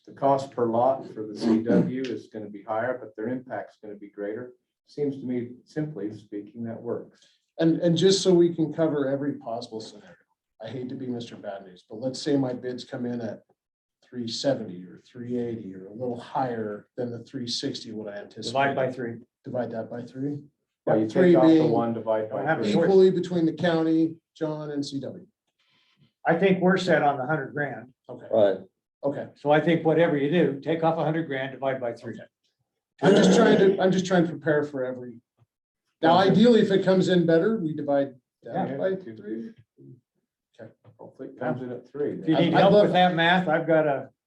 The cost per lot for the CW is gonna be higher, but their impact's gonna be greater. Seems to me, simply speaking, that works. And just so we can cover every possible scenario, I hate to be Mr. Bad News, but let's say my bids come in at 370 or 380 or a little higher than the 360, what I anticipate. Divide by 3. Divide that by 3. Well, you Three take off the being one, divide Don't by have a 3. choice. Equally between the county, John and CW. I think we're set on the 100 grand. Okay, Right. okay. So I think whatever you do, take off 100 grand, divide by 3. I'm just trying to prepare for every. Now ideally, if it comes in better, we divide that by 3. Hopefully it comes in at 3. If you then. need I'd help love- with that math,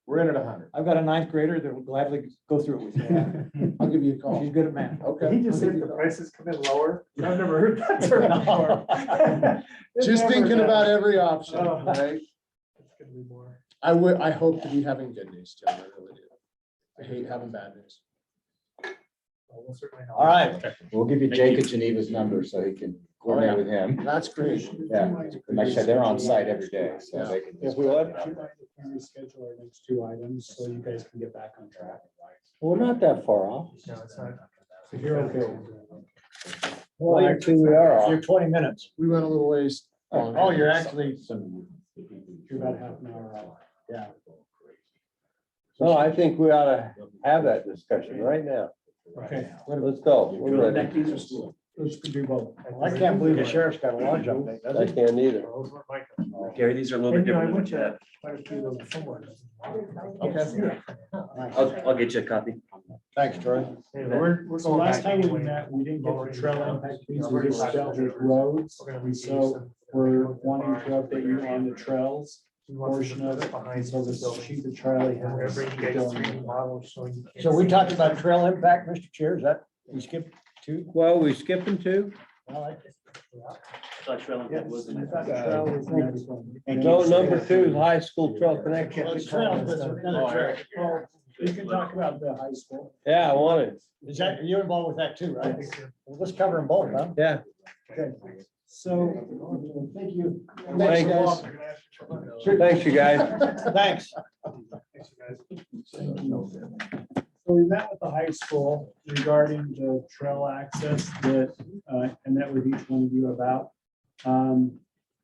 We're in at 100. I've got a ninth grader that will gladly go through it with you. I'll give you a call. She's good at math. Okay. He just said the prices come in lower. I've never heard that term before. Just thinking about every option, Oh. right? It's gonna be more. I hope to be having good news, Tim, I really do. I hate having bad news. Well, we'll certainly help. All right, we'll give you Jake and Geneva's number so he can coordinate with him. That's great. Yeah, and like I said, they're on site every day, so they can. If we what? Reschedule our next 2 items so you guys can get back on track. We're not that far off. No, it's not. So you're okay. Well, actually, we are. You're 20 minutes. We went a little ways. longer. Oh, you're actually, You're about half an hour out. yeah. No, I think we ought to have that discussion right now. Okay. Let's go. We're ready. Let's do both. I can't believe the sheriff's got a lodge update, does I he? can't either. Those weren't my questions. Gary, these are a little bit And, you know, I different than went what you to have. quite a few of those somewhere. Okay. I'll get you a copy. Thanks, Troy. Hey, we're So going last back time we anyway. met, we didn't get the trail impact fees, we We're just gonna dealt with be roads. We're gonna be So we're wanting to update you on the trails. He wants to put it behind some of the building. sheet of Charlie And we're has. bringing you guys 3D models showing you. can't So we see talked it. about trail impact, Mr. Chair, is that, we skipped two? Well, we skipping two? Thought trail impact was in I it. thought trail was next. No, number two is high school trail connection. Well, it's trail, but it's another trail. You can talk about the high school. Yeah, I want it. Is that, you're involved with that too, right? Well, let's cover them both, huh? Yeah. Okay. So, Thank you. Thanks, guys. Thanks, you guys. Thanks. so we met with the high school regarding the trail access that I met with each one of you about.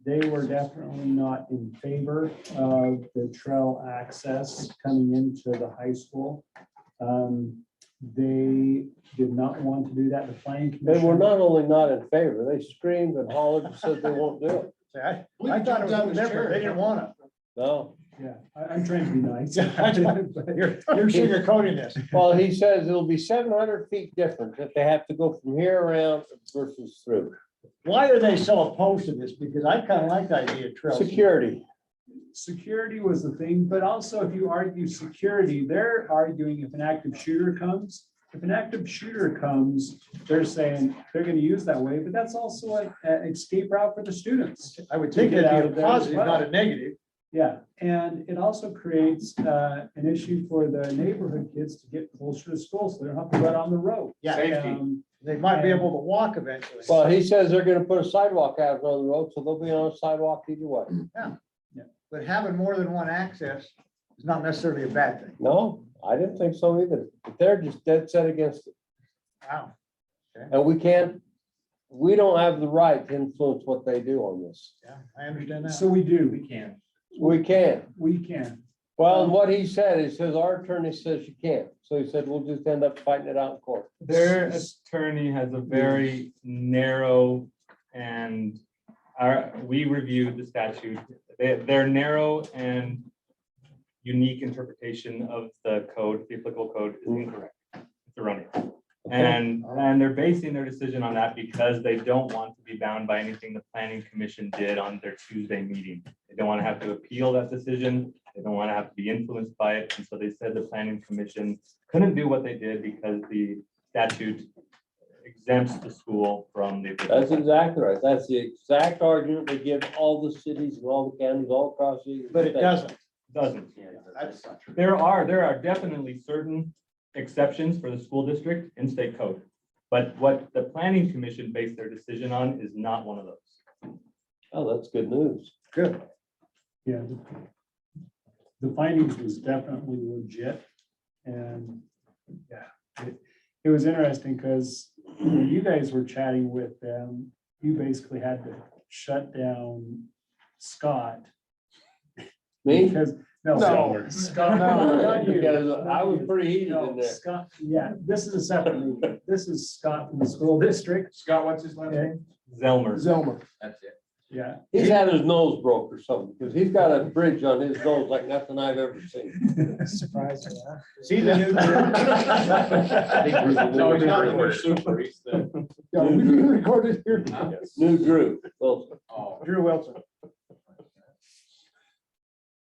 They were definitely not in favor of the trail access coming into the high school. They did not want to do that. The planning They commission. were not only not in favor, they screamed and hollered and said they won't do it. I thought it was different. They didn't want to. No. Yeah, I'm trying to be nice. You're sugarcoating this. Well, he says it'll be 700 feet different if they have to go from here around versus through. Why are they so opposed to this? Because I kind of like the idea of trails. Security. Security was the thing, but also if you argue security, they're arguing if an active shooter comes. If an active shooter comes, they're saying they're gonna use that way, but that's also an escape route for the students. I would think it'd Get out be of a there as positive, well. not a negative. Yeah, and it also creates an issue for the neighborhood kids to get closer to school, so they don't have to run on the road. Yeah. Um, They might be able to walk eventually. Well, he says they're gonna put a sidewalk out on the road, so they'll be on a sidewalk either way. But having more than one access is not necessarily a bad thing. No, I didn't think so either. But they're just dead set against it. Wow. And we don't have the right to influence what they do on this. Yeah, I understand that. So we do, We can. we can. Well, and what he said, he says, our attorney says you can't. So he said, we'll just end up fighting it out in court. Their attorney has a very narrow and we reviewed the statute. Their narrow and unique interpretation of the code, the applicable code is incorrect. It's erroneous. And they're basing their decision on that because they don't want to be bound by anything the planning commission did on their Tuesday meeting. They don't want to have to appeal that decision. They don't want to have to be influenced by it. And so they said the planning commission couldn't do what they did because the statute exempts the school from the. That's exactly right. That's the exact argument they give all the cities and all the counties all across the. But it doesn't. Doesn't. That's not true. There are definitely certain exceptions for the school district in state code. But what the planning commission based their decision on is not one of those. Oh, that's good news. Good. Yeah. The findings was definitely legit. And yeah, it was interesting because when you guys were chatting with them, you basically had to shut down Scott. Me? Because, no, No. Scott, no, not you. Because I was pretty heated No, in there. Scott, yeah, this is a separate meeting. This is Scott from the school district. Scott, what's his last Okay, name? Zelmer. Zelmer. That's it. yeah. He's had his nose broke or something, because he's got a bridge on his nose like nothing I've ever seen. Surprised me, huh? See the new. No, he's not the super, he's the. Yeah, we recorded here. New Drew. Well, Oh, Drew Wilson.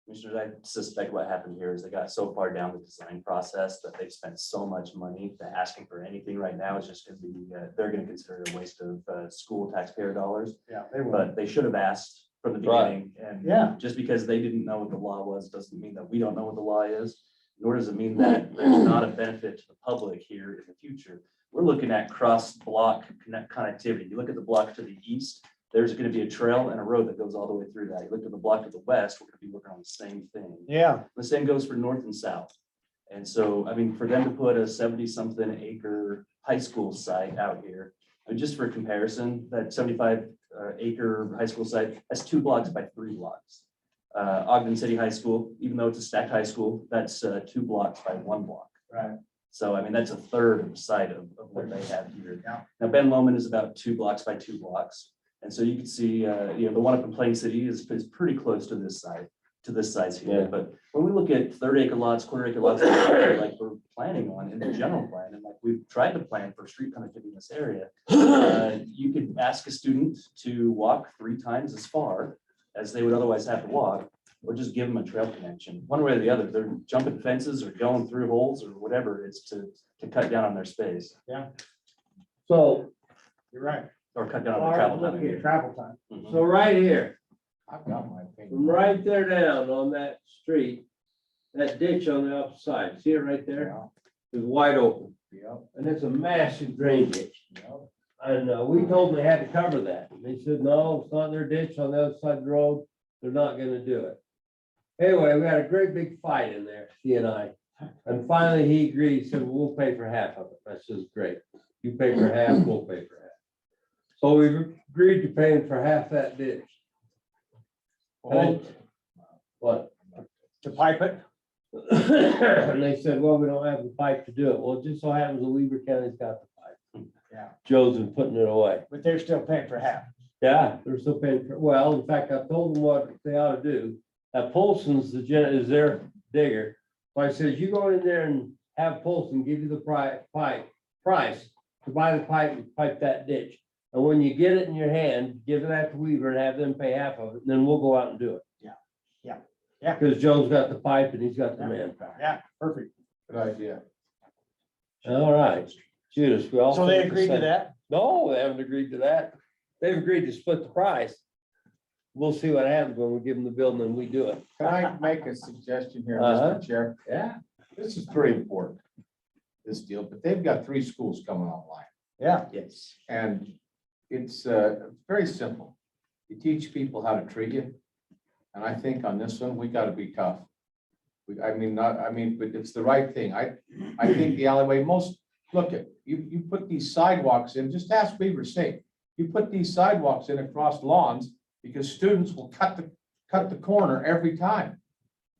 Commissioners, I suspect what happened here is they got so far down the design process that they've spent so much money that asking for anything right now is just gonna be, they're gonna consider it a waste of school taxpayer dollars. Yeah, they were. But they should have asked from the Right. beginning. And Yeah. just because they didn't know what the law was, doesn't mean that we don't know what the law is. Nor does it mean that there's not a benefit to the public here in the future. We're looking at cross-block connectivity. You look at the block to the east, there's gonna be a trail and a road that goes all the way through that. You look at the block to the west, we're gonna be working on the same thing. Yeah. The same goes for north and south. And so, I mean, for them to put a 70-something acre high school site out here, but just for comparison, that 75 acre high school site, that's 2 blocks by 3 blocks. Ogden City High School, even though it's a stacked high school, that's 2 blocks by 1 block. Right. So, I mean, that's a third of the site of what they have here. Yeah. Now, Ben Lomond is about 2 blocks by 2 blocks. And so you can see, the one up in Plain City is pretty close to this side, to this size here. Yeah. But when we look at 3-acre lots, quarter-acre lots, like we're planning on in the general plan, and like we've tried to plan for street connectivity in this area, you could ask a student to walk 3 times as far as they would otherwise have to walk. or just give them a trail connection, one way or the other. They're jumping fences or going through holes or whatever, it's to cut down on their space So, You're right. or cut down on their travel time. Travel time. Mhm. so right here, I've got my opinion. from right there down on that street, that ditch on the opposite side, see it right there? Yeah, Is wide open, yeah, and it's a massive drain ditch. yeah. And we told them they had to cover that. And they said, no, it's not their ditch on the other side of the road. They're not gonna do it. Anyway, we had a great big fight in there, he and I. And finally, he agreed, he said, we'll pay for half of it. I says, great. You pay for half, we'll pay for half. So we agreed to pay him for half that ditch. And what? To pipe it? And they said, well, we don't have the pipe to do it. Well, it just so happens that Weaver County's got the pipe. Yeah. Joe's been putting it away. But they're still paying for half. Yeah, they're still paying for, well, in fact, I told them what they ought to do. That Polson's is their digger. So I said, you go in there and have Polson give you the price to buy the pipe and pipe that ditch. And when you get it in your hand, give it back to Weaver and have them pay half of it, and then we'll go out and do it. Yeah. Because Joe's got the pipe and he's got the manpower. Yeah, perfect. Good idea. All right, Judas, we all. So they think the agreed to same. that? No, they haven't agreed to that. They've agreed to split the price. We'll see what happens when we give them the building and we do it. Can I make a suggestion here, Uh-huh. Mr. Chair? Yeah. This is very important, this deal, but they've got 3 schools coming online. Yeah. Yes. And it's very simple. You teach people how to treat you. And I think on this one, we gotta be tough. But it's the right thing. I think the alleyway, look at, you put these sidewalks in, just ask Beaver State. You put these sidewalks in across lawns because students will cut the corner every time.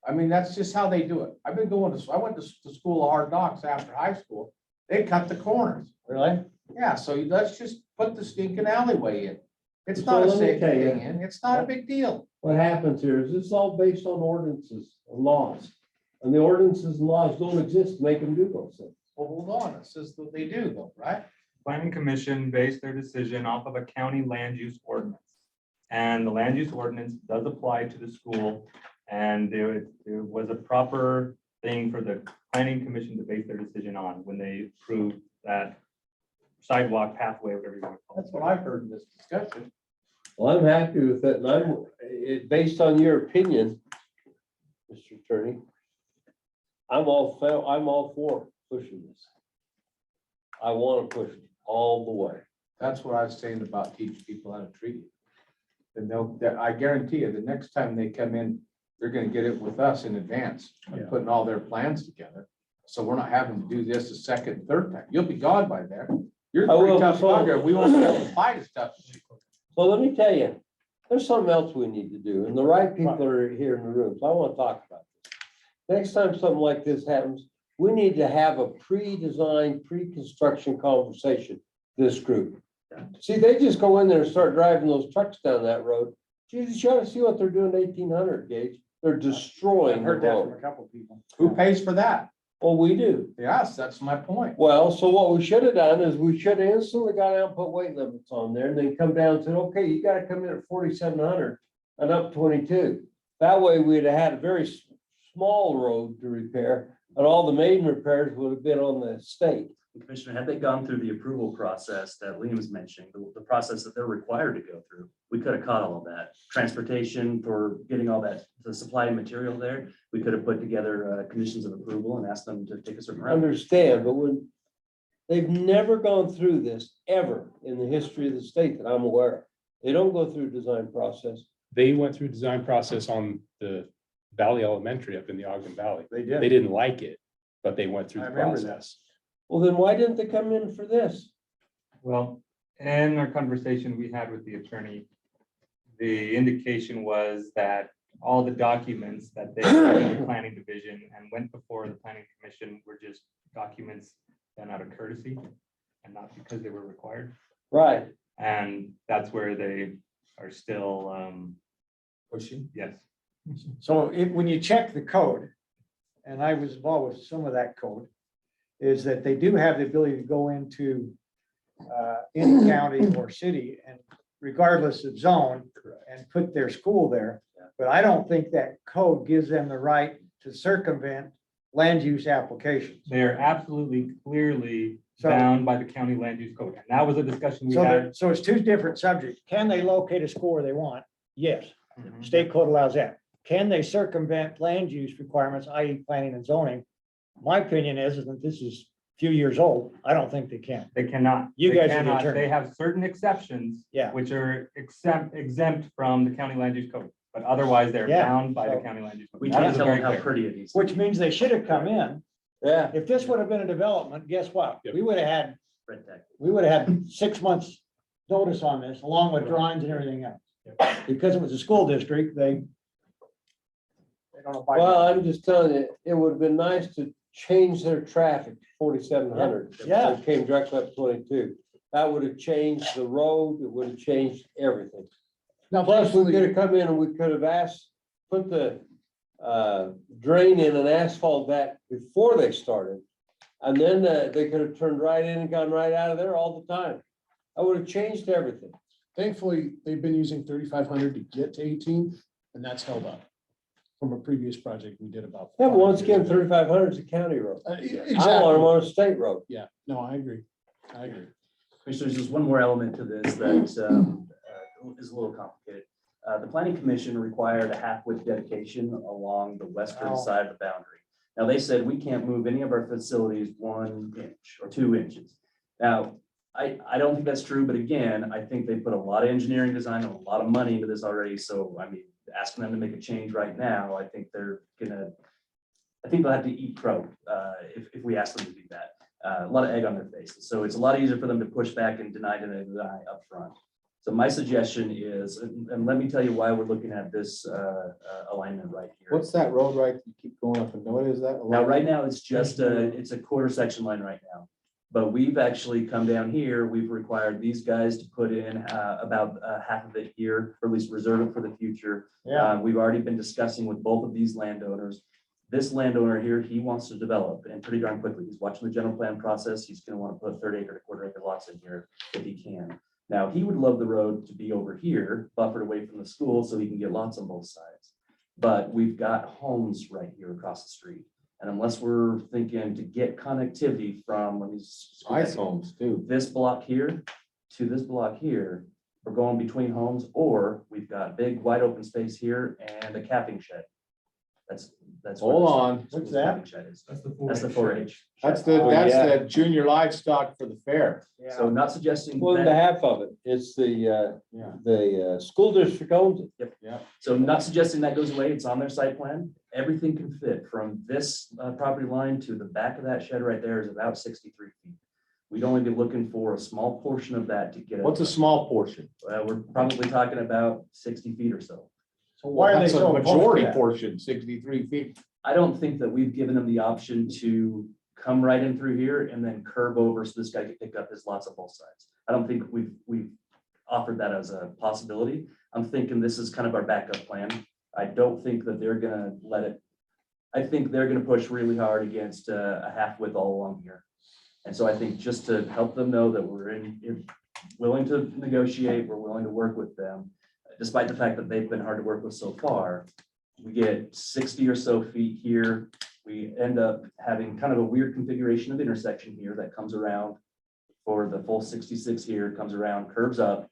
I mean, that's just how they do it. I went to school of hard knocks after high school. They cut the corners. Really? Yeah, so let's just put the stinking alleyway in. It's So not a let me safe tell you. thing, and it's not a big deal. What happens here is this is all based on ordinances and laws. And the ordinances and laws don't exist to make them do those things. Well, hold on, it says that they do though, right? Planning Commission based their decision off of a county land use ordinance. And the land use ordinance does apply to the school. And there was a proper thing for the Planning Commission to base their decision on when they approved that sidewalk pathway, whatever you want to call it. That's what I've heard in this discussion. Well, I'm happy with it, and based on your opinion, Mr. Attorney, I'm all for pushing this. I want to push it all the way. That's what I was saying about teach people how to treat you. And I guarantee you, the next time they come in, they're gonna get it with us in advance, and putting all their plans together. So we're not having to do this a second, third time. You'll be gone by then. You're I a pretty will, tough so- bugger. We won't be able to fight as tough as you. So let me tell you, there's something else we need to do, and the right people are here in the room, so I want to talk about this. Next time something like this happens, we need to have a pre-designed, pre-construction conversation, this group. See, they just go in there and start driving those trucks down that road. Jesus, you ought to see what they're doing to 1800 Gage. They're I've destroying the heard that from road. a couple of people. Who pays for that? Well, we do. Yes, that's my point. Well, so what we should have done is we should have instantly got out and put weight limits on there and then come down and said, okay, you gotta come in at 4,700 and up 22. That way we'd have had a very small road to repair and all the main repairs would have been on the state. Commissioner, had they gone through the approval process that Liam was mentioning, the process that they're required to go through, we could have caught all of that. Transportation for getting all that, the supply and material there, we could have put together conditions of approval and asked them to take a certain route. Understand, but when they've never gone through this ever in the history of the state that I'm aware of. They don't go through design process. They went through design process on the Valley Elementary up in the Ogden Valley. They They did. didn't like it, but they went through I the remember that. process. Well, then why didn't they come in for this? Well, in our conversation we had with the attorney, the indication was that all the documents that they had in the planning division and went before the planning commission were just documents done out of courtesy and not because they were required. Right. And that's where they are still, Pushing. yes. So when you check the code, and I was involved with some of that code, is that they do have the ability to go into any county or city and regardless of zone and put their school there. But I don't think that code gives them the right to circumvent land use applications. They're absolutely clearly So- bound by the county land use code. And that was a discussion we So, had. so it's two different subjects. Can they locate a school where they want? Yes, Mhm. state code allows that. Can they circumvent land use requirements, i.e. planning and zoning? My opinion is that this is a few years old. I don't think they can. They cannot. You They guys are the cannot. attorney. They have certain exceptions. Yeah. Which are exempt from the county land use code, but otherwise they're Yeah, bound by the so- county land use code. We That can't is tell very them how clear. pretty it needs to be. Which means they should have come in. Yeah. If this would have been a development, guess what? Yep. We would have had, Red tag. we would have had 6 months notice on this, along with drawings and everything else. Because it was a school district, they don't abide by Well, I'm just telling you, it would have been nice to change their traffic to 4,700. Yeah. It came directly up 22. That would have changed the road. It would have changed everything. Now, Plus, we thankfully, could have come in and we could have asked, put the drain in and asphalt that before they started. And then they could have turned right in and gone right out of there all the time. I would have changed everything. thankfully, they've been using 3,500 to get to 18, and that's held up. From a previous project we did about. Yeah, but once 5 again, years ago. 3,500 is a county road. I want them Exactly. on a state road. Yeah, no, I agree. I agree. Commissioners, there's one more element to this that is a little complicated. The planning commission required a half-width dedication along the western Oh. side of the boundary. Now, they said we can't move any of our facilities 1 inch or 2 inches. Now, I don't think that's true, but again, I think they put a lot of engineering design and a lot of money into this already. So, I mean, asking them to make a change right now, I think they'll have to eat crow if we ask them to do that. A lot of egg on their faces. So it's a lot easier for them to push back and deny up front. So my suggestion is, and let me tell you why we're looking at this alignment right here. What's that road right, you keep going up and what is that? Now, right now, it's just it's a quarter section line right now. But we've actually come down here, we've required these guys to put in about half of it here, or at least reserve it for the future. We've already been discussing with both of these landowners. This landowner here, he wants to develop and pretty darn quickly. He's watching the general plan process. He's gonna want to put 30 acre to quarter acre lots in here if he can. Now, he would love the road to be over here, buffered away from the school, so he can get lots on both sides. But we've got homes right here across the street. And unless we're thinking to get connectivity from, let me just- Ice homes too. this block here to this block here, we're going between homes, or we've got big wide open space here and a capping shed. That's. where Hold this- on. that's where What's the that? capping shed is. That's the That's the 4-H. That's Oh, yeah. the junior livestock for the fair. So not suggesting One and a that, half of it. It's the Yeah. school district owns it. so not suggesting that goes away. It's on their site plan. Everything can fit from this property line to the back of that shed right there is about 63 feet. We'd only be looking for a small portion of that to get it. What's a small portion? We're probably talking about 60 feet or so. So why are they That's a so opposed to majority that? portion, 63 feet. I don't think that we've given them the option to come right in through here and then curve over so this guy can pick up his lots on both sides. I don't think we've offered that as a possibility. I'm thinking this is kind of our backup plan. I don't think that they're gonna let it. I think they're gonna push really hard against a half width all along here. And so I think just to help them know that we're willing to negotiate, we're willing to work with them, despite the fact that they've been hard to work with so far. We get 60 or so feet here. We end up having kind of a weird configuration of intersection here that comes around for the full 66 here, comes around, curves up,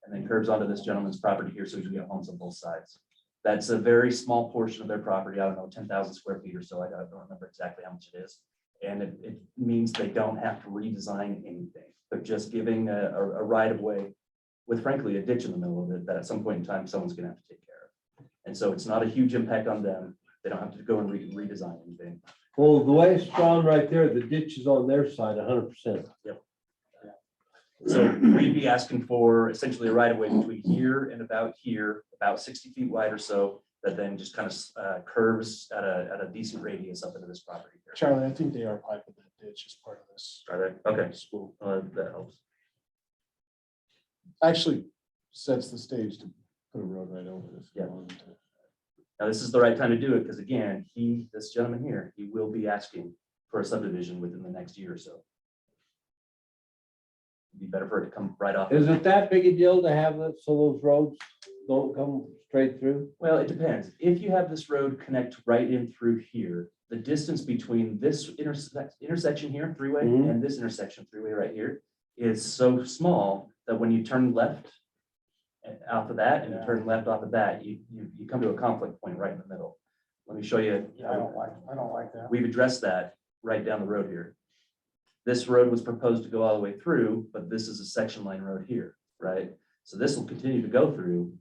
and then curves onto this gentleman's property here, so you can get homes on both sides. That's a very small portion of their property. I don't know, 10,000 square feet or so. I don't remember exactly how much it is. And it means they don't have to redesign anything. They're just giving a right of way with frankly a ditch in the middle of it that at some point in time, someone's gonna have to take care of. And so it's not a huge impact on them. They don't have to go and redesign anything. Well, the way it's drawn right there, the ditch is on their side 100%. So we'd be asking for essentially a right of way between here and about here, about 60 feet wide or so, that then just kind of curves at a decent radius up into this property here. Charlie, I think they are piping that ditch as part of this. Are they? Okay, School. that helps. Actually sets the stage to put a road right over it if you Yeah. wanted to. Now, this is the right time to do it, because again, this gentleman here, he will be asking for a subdivision within the next year or so. It'd be better for it to come right off. Is it that big a deal to have that, so those roads don't come straight through? Well, it depends. If you have this road connect right in through here, the distance between this intersection here, three-way, Mhm. and this intersection, three-way right here, is so small that when you turn left off of that and you turn left off of that, you come to a conflict point right in the middle. Let me show you. I don't like that. We've addressed that right down the road here. This road was proposed to go all the way through, but this is a section line road here, right? So this will continue to go through.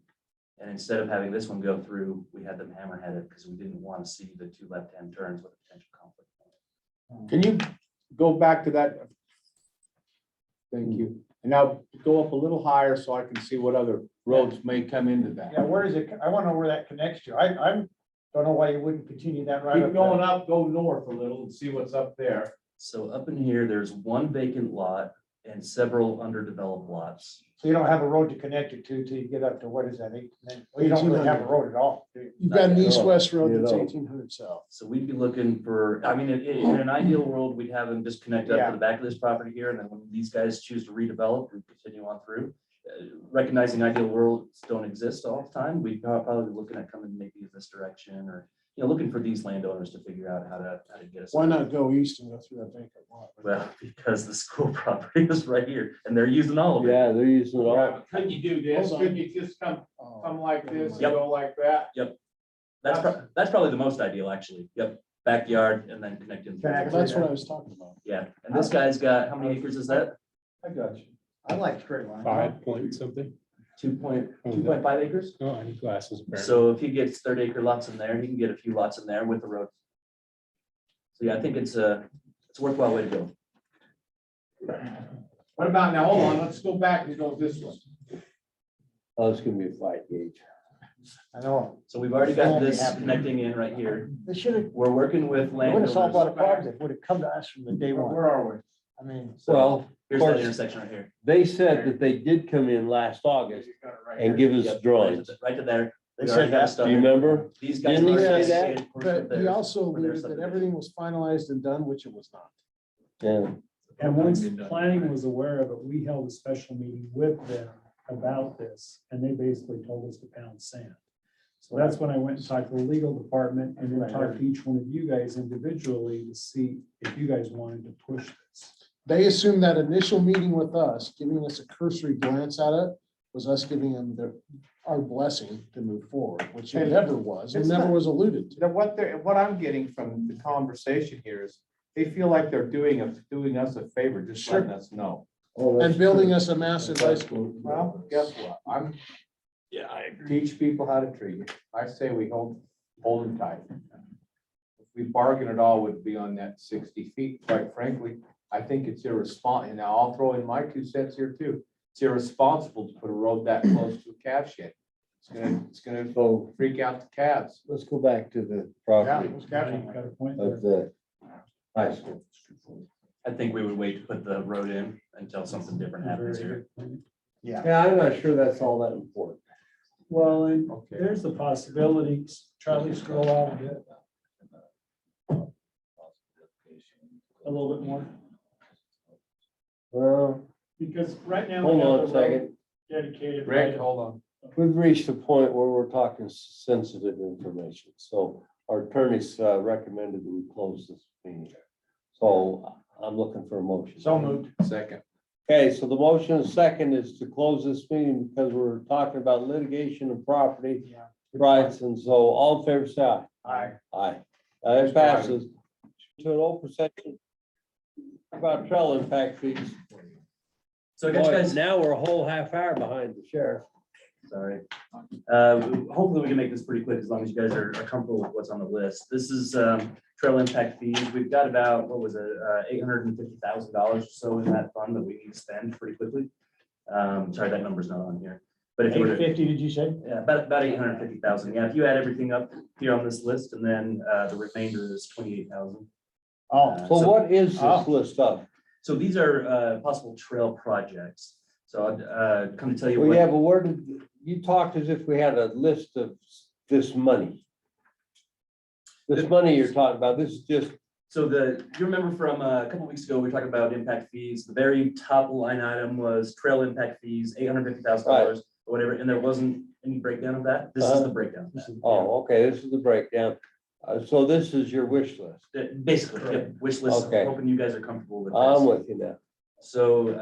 And instead of having this one go through, we had them hammerhead it because we didn't want to see the two left-hand turns with a potential conflict. Can you go back to that? Thank you. And now go up a little higher so I can see what other roads may come into that. Yeah, where does it, I want to know where that connects to. I don't know why you wouldn't continue that right up Keep going there. up, go north a little and see what's up there. So up in here, there's one vacant lot and several underdeveloped lots. So you don't have a road to connect it to till you get up to, what is that, 8? Well, you don't really have a road at all, do you? You've got an No, east-west road you that's don't. 1800 south. So we'd be looking for, I mean, in an ideal world, we'd have them just connect up Yeah. to the back of this property here, and then when these guys choose to redevelop, we continue on through. Recognizing ideal worlds don't exist all the time, we'd probably be looking at coming maybe in this direction, or, looking for these landowners to figure out how to get us. Why not go east and go through that vacant lot? Well, because the school property is right here, and they're using all of it. Yeah, they're using it all. Couldn't you do this? Hold on. Couldn't you just come like this and Yep. go like that? That's probably the most ideal, actually. Yep, backyard and then connect in. through. Back. That's what I was talking about. Yeah, and this guy's got, how many acres is that? I got you. I like straight line. 5 point something. 2.5 acres? Oh, I need glasses. apparently. So if he gets 30-acre lots in there, he can get a few lots in there with the road. So yeah, I think it's a worthwhile way to go. What about now? Hold on, let's go back and go this way. Oh, it's gonna be a fight gauge. I know. So we've already got Won't be this happening. connecting in right here. They should have, We're working with they would have solved a lot of landowners. problems. It would have come to us from the day one. Where are we? I mean, Well, Here's of that course, intersection right here. they said that they did come in last August and give us Yep, drawings. Right to there. they We already said got that. stuff. Do you remember? These guys. Didn't he already say that? dedicated portion of But he theirs also for their alluded that subdivision. everything was finalized and done, which it was not. Yeah. And once planning was aware of it, we held a special meeting with them about this, and they basically told us to pound sand. So that's when I went and talked to the legal department and then talked to each one of you guys individually to see if you guys wanted to push this. They assumed that initial meeting with us, giving us a cursory glance at it, was us giving them our blessing to move forward, which it never was, and It's never not- was alluded to. What I'm getting from the conversation here is they feel like they're doing us a favor, just letting us know. And building us a massive high school. Well, guess what? Yeah, I agree. Teach people how to treat you. I say we hold them tight. If we bargain at all, would be on that 60 feet, quite frankly. I think it's irresponsible, and now I'll throw in my 2 cents here too. It's irresponsible to put a road that close to a calf shed. It's gonna So freak out the calves. let's go back to the Yeah, property it was You've definitely. got a point there. of the high school. I think we would wait to put the road in until something different happens Very here. good point. Yeah. Yeah, I'm not sure that's all that important. Well, and Okay. there's the possibility, Charlie, scroll out a bit. A little bit more, Well, because right now. hold we have on the a second. road Dedicated. Rick, right- hold on. We've reached a point where we're talking sensitive information, so our attorneys recommended that we close this meeting. So I'm looking for a motion. So moved. Second. Okay, so the motion and second is to close this meeting because we're talking about litigation and property Yeah. rights, and so all in favor, say aye. Aye. Aye. It passes. To an open section about trail impact fees. So I got you Boy, guys. now we're a whole half hour behind the sheriff. Sorry. Hopefully we can make this pretty quick as long as you guys are comfortable with what's on the list. This is trail impact fees. We've got about, what was it, $850,000 or so in that fund that we need to spend pretty quickly. Sorry, that number's not on here. But if you were to, 850, did you say? yeah, about 850,000. Yeah, if you add everything up here on this list and then the remainder is 28,000. Oh, So what is this Oh. list of? So these are possible trail projects. So I'd come to tell you Well, what. yeah, but where did, you talked as if we had a list of this money. This money you're talking about, this is just, So you remember from a couple weeks ago, we were talking about impact fees. The very top line item was trail impact fees, $850,000. or whatever, and there wasn't any breakdown of that. This is the breakdown. of that. Oh, okay, this is the breakdown. So this is your wish list. Basically, yep, wish list, Okay. hoping you guys are comfortable with I'm this. with you now. So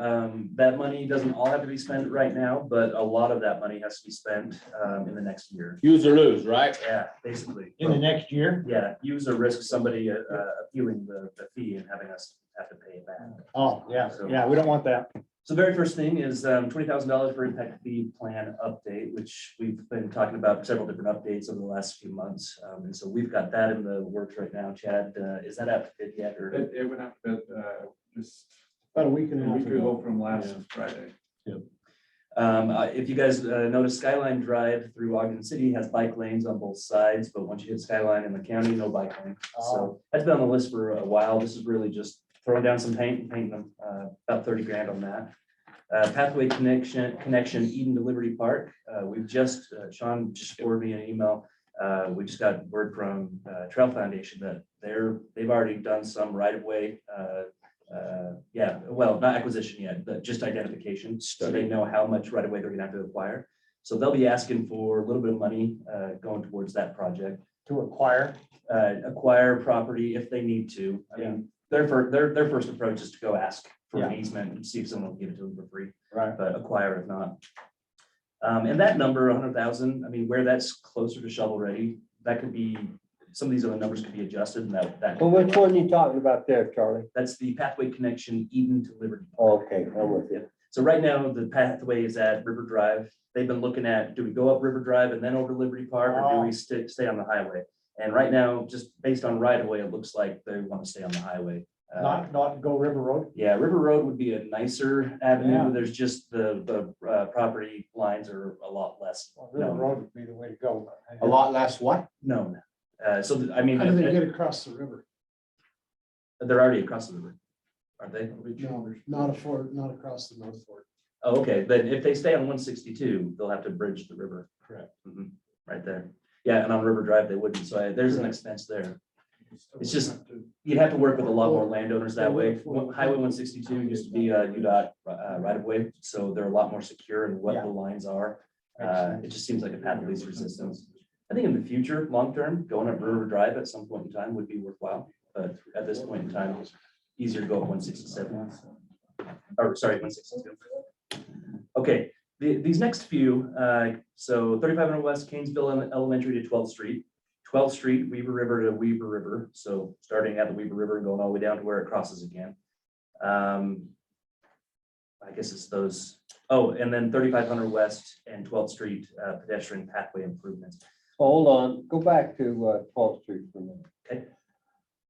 that money doesn't all have to be spent right now, but a lot of that money has to be spent in the next year. Use or lose, right? Yeah, basically. In the next year? Yeah, use or risk somebody appealing the fee and having us have to pay it back. Oh, yeah, So- yeah, we don't want that. So very first thing is $20,000 for impact fee plan update, which we've been talking about several different updates over the last few months. And so we've got that in the works right now. Chad, is that out to bid yet or? It went up to just About a week and a a half week ago. ago from last Friday. If you guys notice, Skyline Drive through Ogden City has bike lanes on both sides, but once you hit Skyline in the county, no bike lane. So that's been on the list for a while. This is really just throwing down some paint and painting them, about 30 grand on that. Pathway connection Eden to Liberty Park. We've just, Sean just forwarded me an email. We just got word from Trail Foundation that they've already done some right of way. Yeah, well, not acquisition yet, but just identification. So they know how much right of way they're gonna have to acquire. So they'll be asking for a little bit of money going towards that project. To acquire. Acquire property if they need to. I mean, their first approach is to go ask for an easement and see if someone will give it to them for free. Right. But acquire if not. And that number, 100,000, I mean, where that's closer to shovel ready, that could be, some of these other numbers could be adjusted and that. Well, which one you talking about there, Charlie? That's the pathway connection Eden to Liberty. Okay, I'm with you. So right now, the pathway is at River Drive. They've been looking at, do we go up River Drive and then over to Liberty Park, or do we stay on the highway? And right now, just based on right of way, it looks like they want to stay on the highway. Not go River Road? Yeah, River Road would be a nicer avenue. Yeah. There's just the property lines are a lot less. River known. Road would be the way to go. A lot less what? Known. So I mean, How do they get across the river? they're already across the river, aren't they? No, not across the North Fork. Oh, okay, but if they stay on 162, they'll have to bridge the river. Correct. Mhm, right there. Yeah, and on River Drive, they wouldn't, so there's an expense there. It's just, you'd have to work with a lot more landowners that way. Highway 162 used to be a UDOT right of way, so they're a lot more secure in what the lines are. It just seems like a path of least resistance. I think in the future, long term, going up River Drive at some point in time would be worthwhile, but at this point in time, it's easier to go up 167. Or sorry, 162. Okay, these next few, so 3500 West Canesville Elementary to 12th Street. 12th Street, Weaver River to Weaver River. So starting at the Weaver River and going all the way down to where it crosses again. I guess it's those. Oh, and then 3500 West and 12th Street pedestrian pathway improvements. Hold on, go back to 12th Street for a minute. Okay.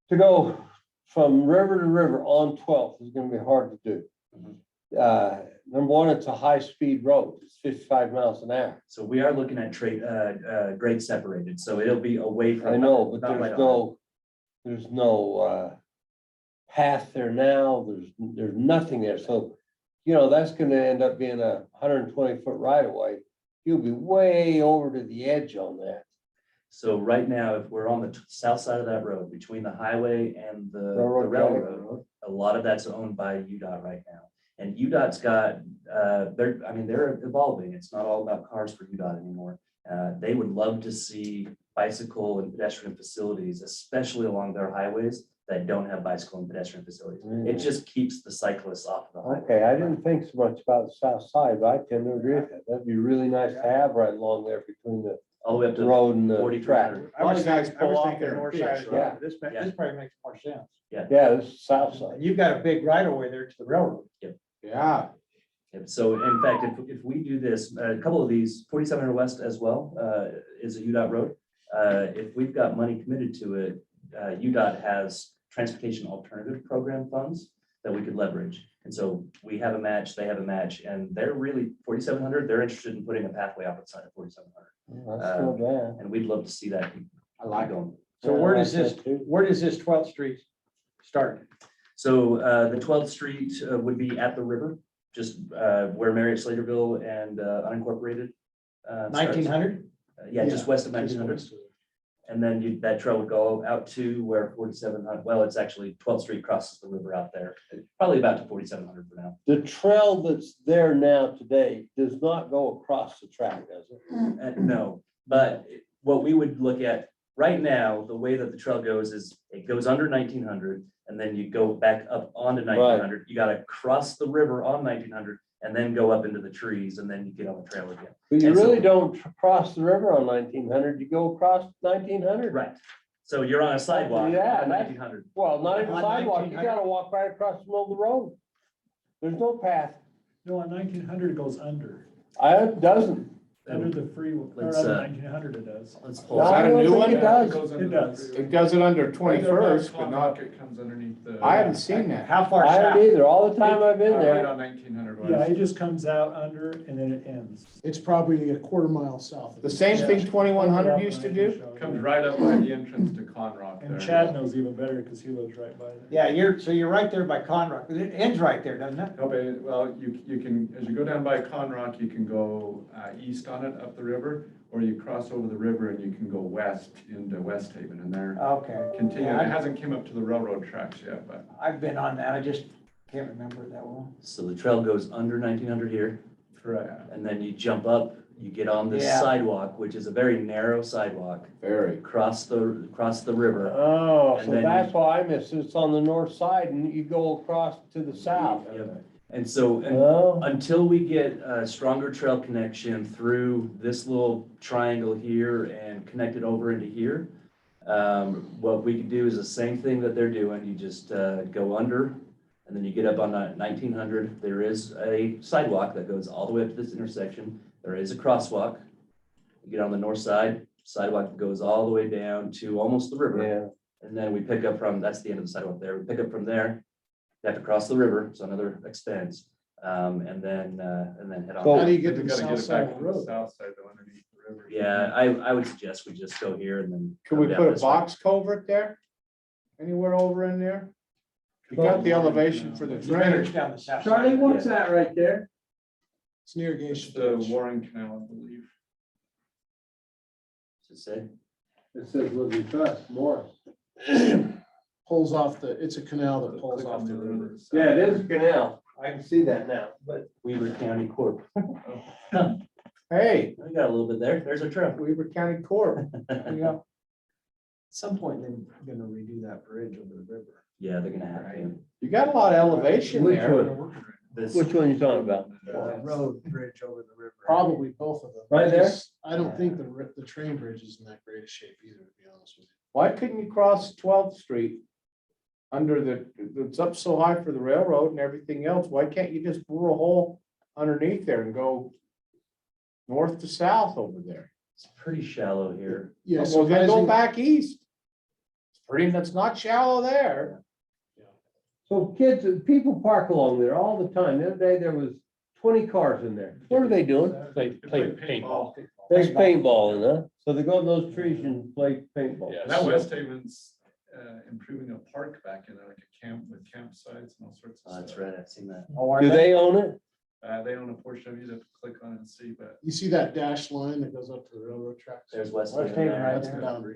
To go from river to river on 12th is gonna be hard to do. Number one, it's a high-speed road. It's 55 miles an hour. So we are looking at grade separated. So it'll be away from. I know, but not right there's on. there's no path there now. There's nothing there. So, that's gonna end up being a 120-foot right of way. You'll be way over to the edge on that. So right now, if we're on the south side of that road, between the highway and the railroad, a lot of that's owned by UDOT right now. And UDOT's got, they're evolving. It's not all about cars for UDOT anymore. They would love to see bicycle and pedestrian facilities, especially along their highways that don't have bicycle and pedestrian facilities. It just keeps the cyclists off the highway. Okay, I didn't think so much about the south side, but I tend to agree with that. That'd be really nice to have right along there between the All the way up to road and the 4300. track. I was guys pull off thinking there north and side. fish, of right? it. This probably makes more sense. Yeah, this is south side. And you've got a big right of way there to the railroad. Yeah. Yep, so in fact, if we do this, a couple of these, 4700 West as well, is a UDOT road. If we've got money committed to it, UDOT has transportation alternative program funds that we could leverage. And so we have a match, they have a match, and they're really 4700, they're interested in putting a pathway off the side of 4700. That's still bad. And we'd love to see that I like going. So Yeah, where I does like this, that too. where does this 12th Street start? So the 12th Street would be at the river, just where Marriott Slaterville and unincorporated. starts. 1900? Yeah, just west of Just 1900. west of And then that trail would go out to where 4700, well, it's actually 12th Street crosses the river out there, probably about to 4700 for now. The trail that's there now today does not go across the track, does it? No, but what we would look at right now, the way that the trail goes is it goes under 1900 and then you go back up onto 1900. You gotta cross the river on 1900 and then go up into the trees and then you get on the trail again. But you And so- really don't cross the river on 1900, you go across 1900. Right. So you're on a sidewalk Yeah, on that's- 1900. Well, not even On sidewalk, you 1900. gotta walk right across the middle of the road. There's no path. No, on 1900 goes under, It doesn't. under the free, or Let's, under uh, 1900 it does. Let's No, pull. I that a don't new think one? it does. It does. It does it under 21st, but not, It comes underneath the. I haven't seen that. How far I south? haven't either, all the time I've been Right there. on 1900 Yeah, west. it just comes out under and then it ends. It's probably a quarter mile south. of The it. same thing 2100 used to do? Comes right up by the entrance to Conrock there. And Chad knows even better because he lives right by there. Yeah, you're right there by Conrock. It ends right there, doesn't it? No, but, well, you can, as you go down by Conrock, you can go east on it up the river, or you cross over the river and you can go west into West Haven and there. Okay. Continue, Yeah, it hasn't came up to the railroad tracks yet, but. I've been on that. I just can't remember it that well. So the trail goes under 1900 here, Correct. and then you jump up, you get on this Yeah. sidewalk, which is a very narrow sidewalk, Very. cross the river. Oh, And so then that's why I missed it. It's on the north side and you go across to the south. Yep. And so, Oh, until we get a stronger trail connection through this little triangle here and connect it over into here, what we could do is the same thing that they're doing. You just go under and then you get up on 1900. There is a sidewalk that goes all the way up to this intersection. There is a crosswalk. You get on the north side, sidewalk goes all the way down to almost the river. yeah. And then we pick up from, that's the end of the sidewalk there. We pick up from there. You have to cross the river, so another expense. And then head So- on. How do you get to You the gotta south get it side back of to the the road? south side though, underneath the river. Yeah, I would suggest we just go here and then. Could we come put down a this way. box culvert there? Anywhere over in there? We got the elevation for the drainage. Down the south. Charlie, side. what's that right there? It's an It's irrigation. the ditch. Warren Canal, I believe. What's it say? It says Living Trust, Morris. Pulls off the, it's a canal that pulls Click off on the other river. side. Yeah, it is a canal. I can see that now, but Weaver County Corp. Hey, We got a little bit there. There's our trail. Weaver County Corp. Yeah. At some point, they're gonna redo that bridge over the river. Yeah, they're gonna have to. You got a lot of elevation Which there. one? This, Which one you talking about? Road bridge over the river. Probably both of them. Right there? I don't think the train bridge is in that great a shape either, to be honest with you. Why couldn't you cross 12th Street? Under it's up so high for the railroad and everything else. Why can't you just bore a hole underneath there and go north to south over there? it's pretty shallow here. Yeah, so Well, then go guys, back east. That's not shallow there. so kids, people park along there all the time. The other day, there was 20 cars in there. What are they doing? Play paintball. There's paintball in, huh? So they go in those trees and play paintball. Yeah. Now West Haven's improving a park back in there, like a camp with campsites and all sorts of stuff. That's right. I've seen that. Oh, are Do they own it? They own a portion of it, you have to click on it and see, but you see that dashed line that goes up to the railroad tracks? There's West West Haven Haven there. right That's there. the boundary.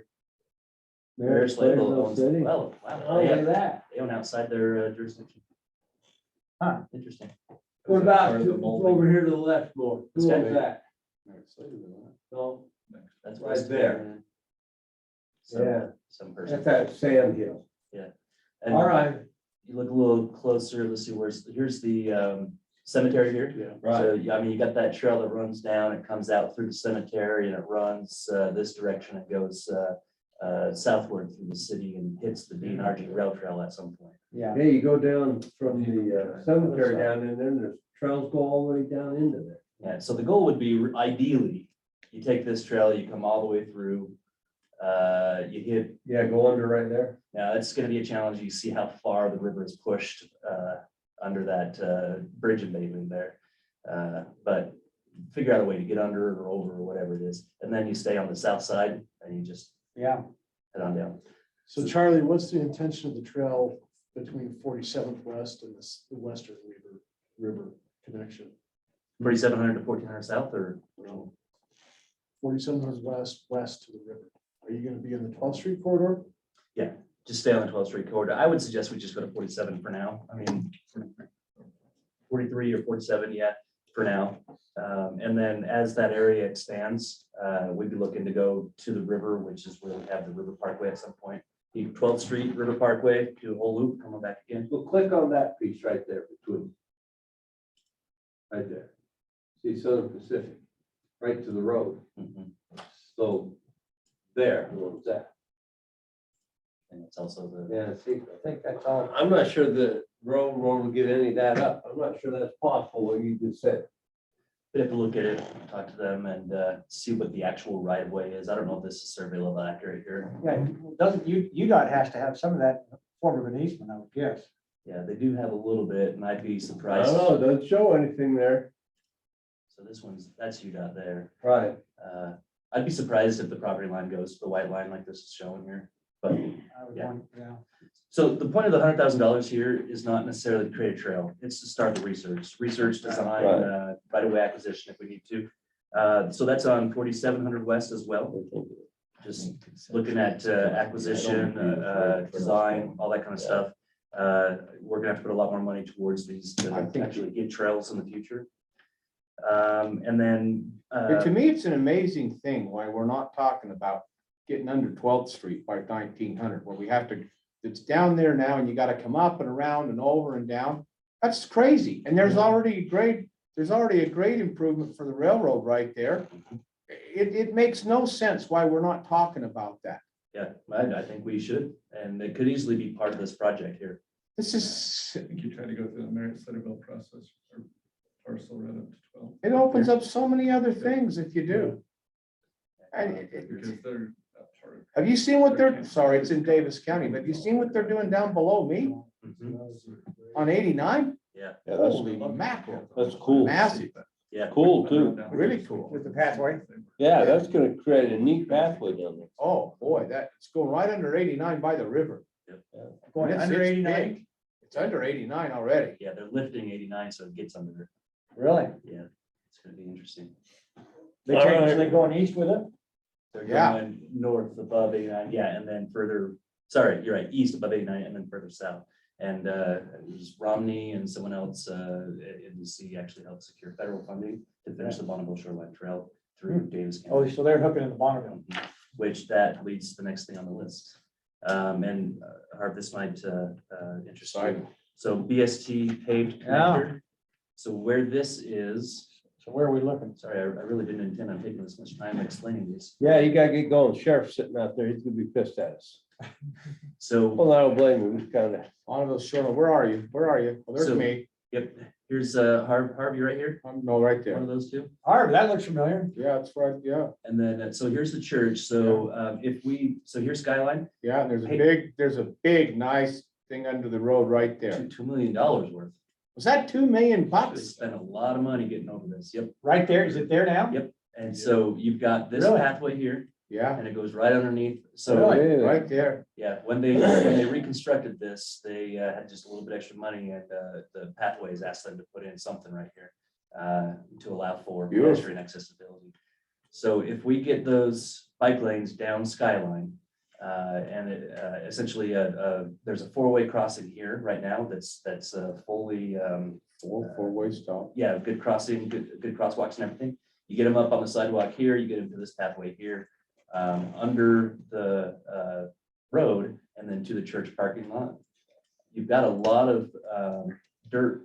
There's Slaterville owns, City. well, wow. Oh, look at that. They own outside their jurisdiction. Huh. Interesting. What Part about of the to- molding. over here to the left more? Who This owns guy. that? No, That's Right West there. Haven. Some- Yeah. Some person. that's that sand hill. And All right. You look a little closer, let's see, here's the cemetery here. So, yeah, I mean, you got that trail that runs down, it comes out through the cemetery and it runs this direction. It goes southward through the city and hits the DNRG rail trail at some point. Yeah. Yeah, you go down from the cemetery down and then there's trails go all the way down into there. Yeah, so the goal would be ideally, you take this trail, you come all the way through, you hit. Yeah, go under right there. Now, it's gonna be a challenge. You see how far the river is pushed under that bridge embankment there. But figure out a way to get under or over or whatever it is. And then you stay on the south side and you just Yeah. head on down. So Charlie, what's the intention of the trail between 47th West and the Western River connection? 3,700 to 1,400 south or? 4700 west to the river. Are you gonna be in the 12th Street corridor? Just stay on the 12th Street corridor. I would suggest we just go to 47 for now. I mean, 43 or 47, yeah, for now. And then as that area expands, we'd be looking to go to the river, which is where we have the River Parkway at some point. You 12th Street, River Parkway, do a whole loop, come on back again. Well, click on that piece right there between. Right there. See Southern Pacific, right to the road. Mhm. So there, what was that? And it's also the, Yeah, see, I think that's all. I'm not sure the railroad will get any of that up. I'm not sure that's possible, what you just said. we have to look at it, talk to them and see what the actual right of way is. I don't know if this is survey level accurate here. Yeah, doesn't, UDOT has to have some of that form of an easement, I would guess. Yeah, they do have a little bit and I'd be I surprised. don't know, it doesn't show anything there. So this one's, that's UDOT there. Right. I'd be surprised if the property line goes to the white line like this is showing here, but. I would Yeah. want, yeah. So the point of the $100,000 here is not necessarily to create a trail, it's to start the research, design, right of way acquisition if we need to. So that's on 4700 West as well. Just looking at acquisition, design, all that kind of stuff. We're gonna have to put a lot more money towards these to actually get trails in the future. And then. To me, it's an amazing thing why we're not talking about getting under 12th Street by 1900, where we have to, it's down there now and you gotta come up and around and over and down. That's crazy. And there's already a great improvement for the railroad right there. It makes no sense why we're not talking about that. Yeah, I think we should, and it could easily be part of this project here. This is, I think you try to go through the merit study bill process or parcel right up to 12. it opens up so many other things if you do. And Because they're a part of. have you seen what they're, sorry, it's in Davis County, but have you seen what they're doing down below me Mhm. on 89? Yeah, Yeah, that's, Holy mackerel. that's cool. Massive. yeah. Cool too. Really cool. With the pathway. Yeah, that's gonna create a neat pathway down there. Oh, boy, it's going right under 89 by the river. Going It's- under it's 89. big. It's under 89 already. Yeah, they're lifting 89, so it gets under it. Really? Yeah, it's gonna be interesting. They going east with it? They're Yeah. going north above 89, yeah, and then further, sorry, you're right, east above 89 and then further south. And it was Romney and someone else in the city actually helped secure federal funding to finish the Bonneville Shoreline Trail through Davis County. Oh, so they're hooking in the Bonneville. Which that leads to the next thing on the list. And Harv, this might interest you. So BST paved connector. So where this is, So where are we looking? sorry, I really didn't intend on taking this much time explaining this. Yeah, you gotta get going. Sheriff's sitting out there. He's gonna be pissed at us. So, Well, I don't blame him. He's kinda. Bonneville Shore, where are you? Where are you? Well, there's So- me. yep, here's Harv, you right here, I'm no right one there. of those two. Harvard, that looks familiar. Yeah, it's right. Yeah, And then, so here's the church. So so here's Skyline, yeah. And Hey. there's a big, nice thing under the road right there. $2 million worth. Was that 2 million They bucks? spent a lot of money getting over this. Yep. Right there. Is it there now? Yep. And so you've got this Really? pathway here Yeah, and it goes right underneath. So Really? right there. yeah, when they reconstructed this, they had just a little bit extra money and the pathways asked them to put in something right here to allow for Beautiful. pedestrian accessibility. So if we get those bike lanes down Skyline, and essentially there's a four-way crossing here right now that's fully Four-way stop. yeah, good crossing, good crosswalks and everything. You get them up on the sidewalk here, you get them to this pathway here, under the road and then to the church parking lot. You've got a lot of dirt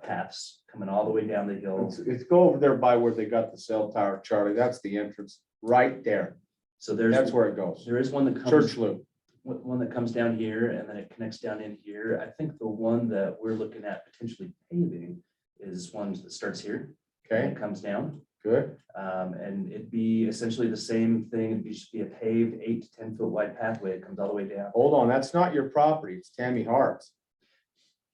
paths coming all the way down the hill. It's go over there by where they got the cell tower, Charlie. That's the entrance right there. So That's where it goes. there is one that comes, Church loop. one that comes down here and then it connects down in here. I think the one that we're looking at potentially paving is one that starts here. And Okay, it comes down. good. And it'd be essentially the same thing. It'd just be a paved 8 to 10 foot wide pathway. It comes all the way down. Hold on, that's not your property. It's Tammy Hart's.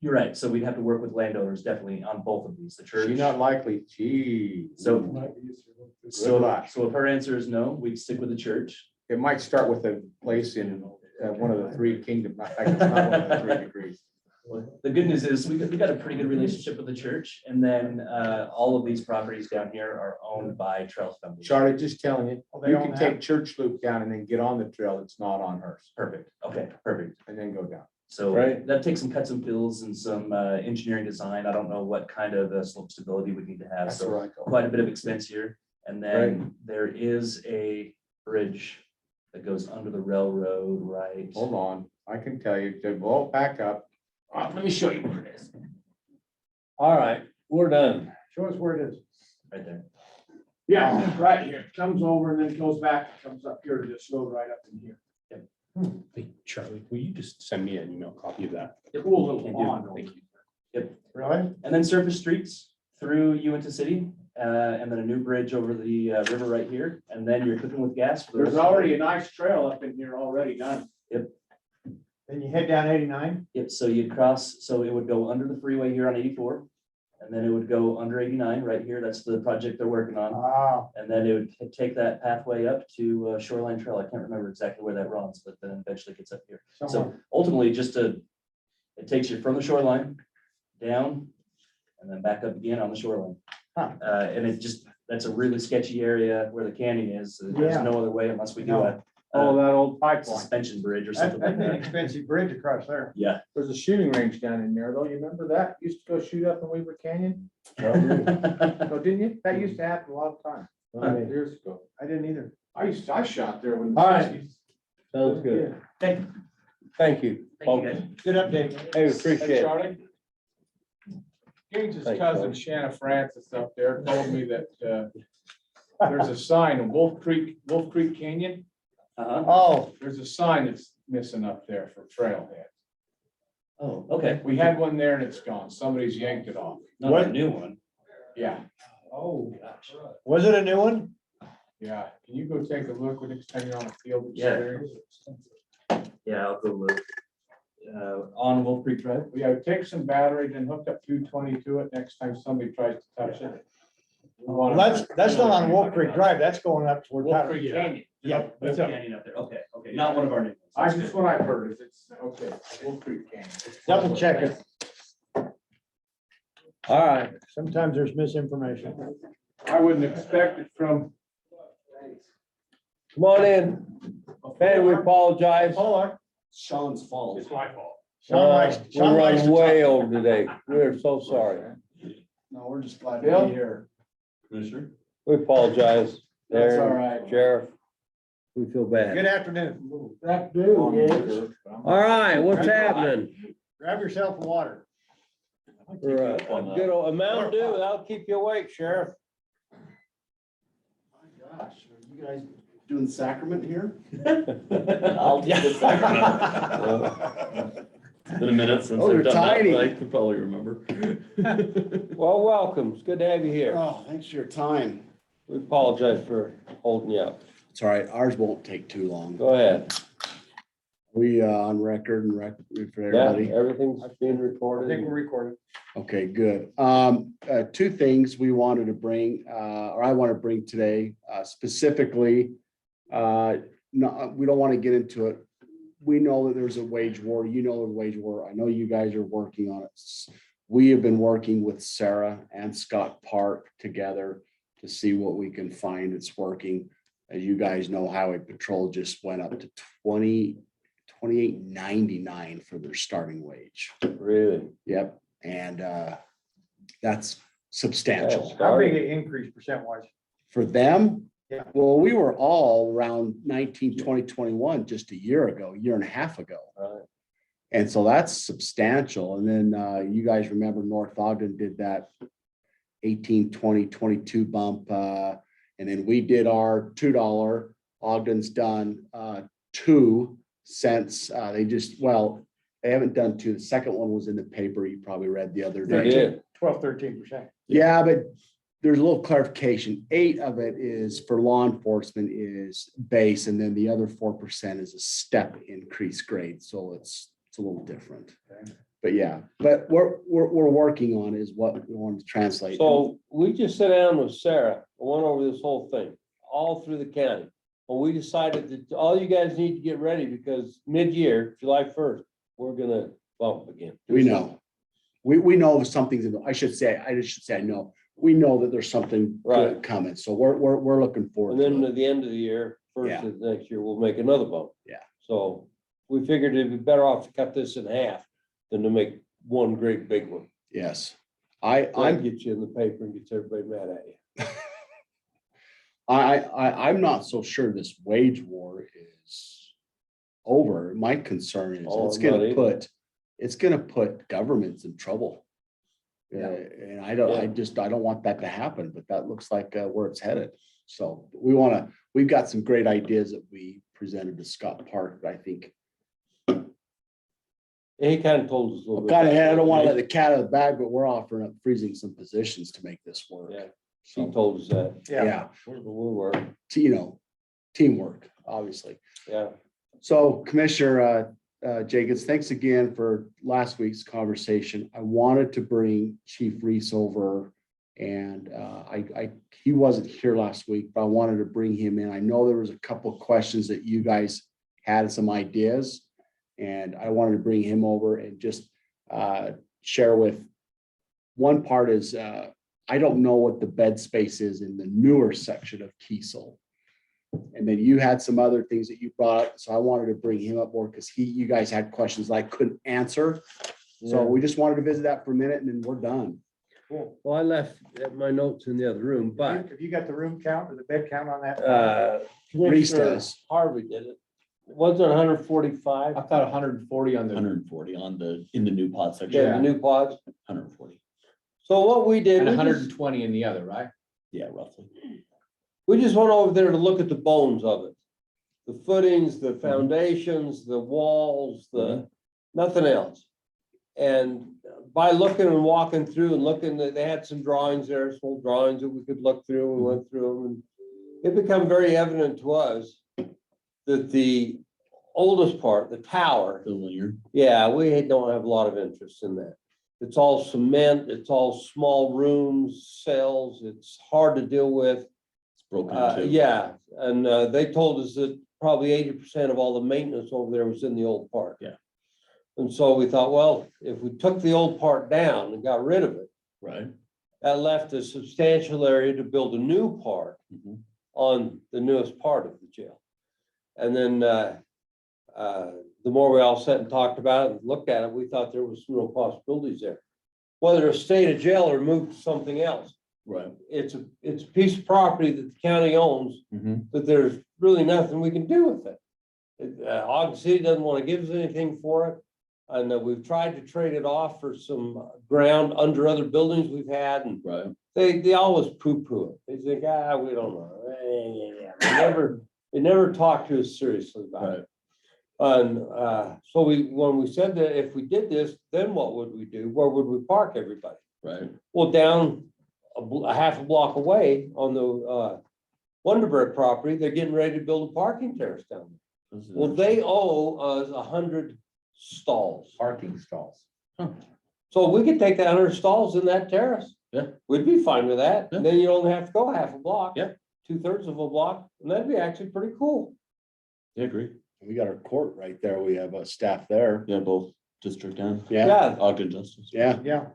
You're right. So we'd have to work with landowners definitely on both of these, the church. She's not likely, gee. So, Good so luck. if her answer is no, we'd stick with the church. It might start with a place in one of the three kingdoms. In fact, it's not one of the 3 degrees. The good news is we got a pretty good relationship with the church, and then all of these properties down here are owned by Trails Foundation. Charlie, just telling you, Oh, they you own can that? take Church Loop down and then get on the trail that's not on hers, Perfect. Okay, perfect. and then go down. So Right. that takes some cuts and fills and some engineering design. I don't know what kind of slope stability we need to have. That's So where I go. quite a bit of expense here. And then there is a bridge that goes under the railroad, right? Hold on, I can tell you, well, back up. Let me show you where it is. All right, we're done. Show us where it is. Right there. Yeah, right here. Comes over and then goes back, comes up here to this road right up in here. Hey, Charlie, will you just send me an email copy of that? Cool little Can do. pond. Thank you. Yep. Really? And then surface streets through Uinta City, and then a new bridge over the river right here. And then you're cooking with gas. For the There's rest of the already day. a nice trail up in here already done. Yep. Then you head down 89. Yep, so you'd cross, so it would go under the freeway here on 84. And then it would go under 89 right here. That's the project they're working on. Wow. And then it would take that pathway up to Shoreline Trail. I can't remember exactly where that runs, but then eventually gets up here. So ultimately, it takes you from the shoreline down and then back up again on the shoreline. Huh. And that's a really sketchy area where the canyon is. There's Yeah. no other way unless we do No. a that old pipeline. suspension bridge or That's something like an that. expensive bridge across there. Yeah. There's a shooting range down in there, though. You remember that? Used to go shoot up in Weaver Canyon? No, didn't you? That used to happen a lot of times, years ago. I didn't either. I shot there when. All right. Sounds good. Thank Thank you. Thank you, guys. Good update. Hey, appreciate it. Charlie? Gage's Thanks, cousin Charlie. Shanna Francis up there told me that there's a sign in Wolf Creek Canyon. Uh-huh. Oh, There's a sign that's missing up there for trailhead. Oh, okay. We had one there and it's gone. Somebody's yanked it off. Not a new one. Yeah, Oh, gosh. was it a new one? yeah. Can you go take a look when next time you're on the field? Yeah. Yeah, I'll go look. On Wolf Creek Drive. Yeah, take some batteries and hook up 220 to it next time somebody tries to touch it. Well, that's not on Wolf Creek Drive. That's going up toward. Wolf Powder. Creek Canyon. Yep. Wolf Canyon up there. Okay, okay. Not one of our new ones. I That's just good. what I've heard is it's, okay, Wolf Creek Canyon. Double check it. All right. Sometimes there's misinformation. I wouldn't expect it from. Come on in. Hey, we apologize. Sean's fault. It's my fault. Sean likes- We're Sean likes running to way talk. over today. We're so sorry. No, we're just glad Bill? to be here. Commissioner? We apologize. That's Darren, all right. Sheriff, we feel Good bad. afternoon. That All right, what's happening? Grab yourself a water. For a good old, a Mountain Dew, that'll keep you awake, Sheriff. My gosh, are you guys doing sacrament here? I'll do the It's been a minute since Oh, they're I've done that, tiny. but I could probably remember. Well, welcome. It's good to have you here. Oh, thanks for your time. We apologize for holding you up. It's all right. Ours won't take too long. Go ahead. We on record and record for Yeah, everybody. everything's being I think recorded. we're recording. Okay, good. Two things we wanted to bring, or I want to bring today, specifically. No, we don't want to get into it. We know that there's a wage war. You know, the wage war. I know you guys are working on it. We have been working with Sarah and Scott Park together to see what we can find. It's working. As you guys know, Highway Patrol just went up to $28.99 for their starting wage. Really? Yep, and that's substantial. How big an increase percent wise? For them? Yeah. Well, we were all around 21 just a year ago, year and a half ago. Right. And so that's substantial. And then you guys remember North Ogden did that 18, 20, 22 bump. And then we did our $2. Ogden's done 2 cents. They haven't done 2. The second one was in the paper. You probably read the other They day. did. 12-13%. Yeah, but there's a little clarification. 8 of it is for law enforcement is base, and then the other 4% is a step increase grade. So it's a little different. But yeah, but we're working on is what we want to translate. So we just sat down with Sarah, and went over this whole thing, all through the county. Well, we decided that all you guys need to get ready because mid-year, July 1st, we're gonna bump again. We know. We know something's, I should say I know. We know that there's something good Right. coming, so we're looking And forward then to it. at the end of the year, first Yeah. of next year, we'll make another bump. Yeah. So we figured it'd be better off to cut this in half than to make one great big one. Yes. That I'm gets you in the paper and gets everybody mad at you. I'm not so sure this wage war is over. My concern is Oh, it's I'm not gonna either. put governments in trouble. And I don't want that to happen, but that looks like where it's headed. So we've got some great ideas that we presented to Scott Park, I think. He kind of told us a little bit. Kind of, I don't want to let the cat out of the bag, but we're offering up freezing some positions to make this work. Yeah. He So, told us that. yeah, We were, teamwork, obviously. yeah. So Commissioner Jacobs, thanks again for last week's conversation. I wanted to bring Chief Reese over and he wasn't here last week, but I wanted to bring him in. I know there was a couple of questions that you guys had some ideas. And I wanted to bring him over and just share with, one part is, I don't know what the bed space is in the newer section of Kiesel. And then you had some other things that you brought up, so I wanted to bring him up more because you guys had questions that I couldn't answer. So we just wanted to visit that for a minute and then we're done. Cool. Well, I left my notes in the other room, but Have you got the room count or the bed count on that? Reese Commissioner does. Harvey did it. Was it 145? I thought 140 on the, 140 in the new pod section. Yeah, the new pods. 140. So what we did, and we just- 120 in the other, right? Yeah, roughly. we just went over there to look at the bones of it. The footings, the foundations, the walls, nothing else. And by looking and walking through and looking, they had some drawings there, some old drawings that we could look through. We went through them and it became very evident to us that the oldest part, the tower, The linear. yeah, we don't have a lot of interest in that. It's all cement, it's all small rooms, cells, it's hard to deal with. It's broken too. Yeah, and they told us that probably 80% of all the maintenance over there was in the old part. Yeah. And so we thought, well, if we took the old part down and got rid of it, Right. that left a substantial area to build a new part Mhm. on the newest part of the jail. And then the more we all sat and talked about it and looked at it, we thought there was some real possibilities there. Whether to stay to jail or move to something else. Right. It's a piece of property that the county owns, Mhm. but there's really nothing we can do with it. Ogden City doesn't want to give us anything for it. And we've tried to trade it off for some ground under other buildings we've had, and Right. they always poo-poo it. They think, we don't know. They never talk to us seriously about it. And so when we said that if we did this, then what would we do? Where would we park everybody? Right. Well, down a half a block away on the Wonderberg property, they're getting ready to build a parking terrace down there. Well, they owe us 100 stalls. Parking stalls. So we could take that 100 stalls in that terrace. Yeah. We'd be fine with that. Yeah. Then you only have to go half a block. Yeah. 2/3 of a block, and that'd be actually pretty cool. Yeah, agree. We got our court right there. We have a staff there. Yeah, both district and Yeah, Ogden Justice. yeah. Yeah,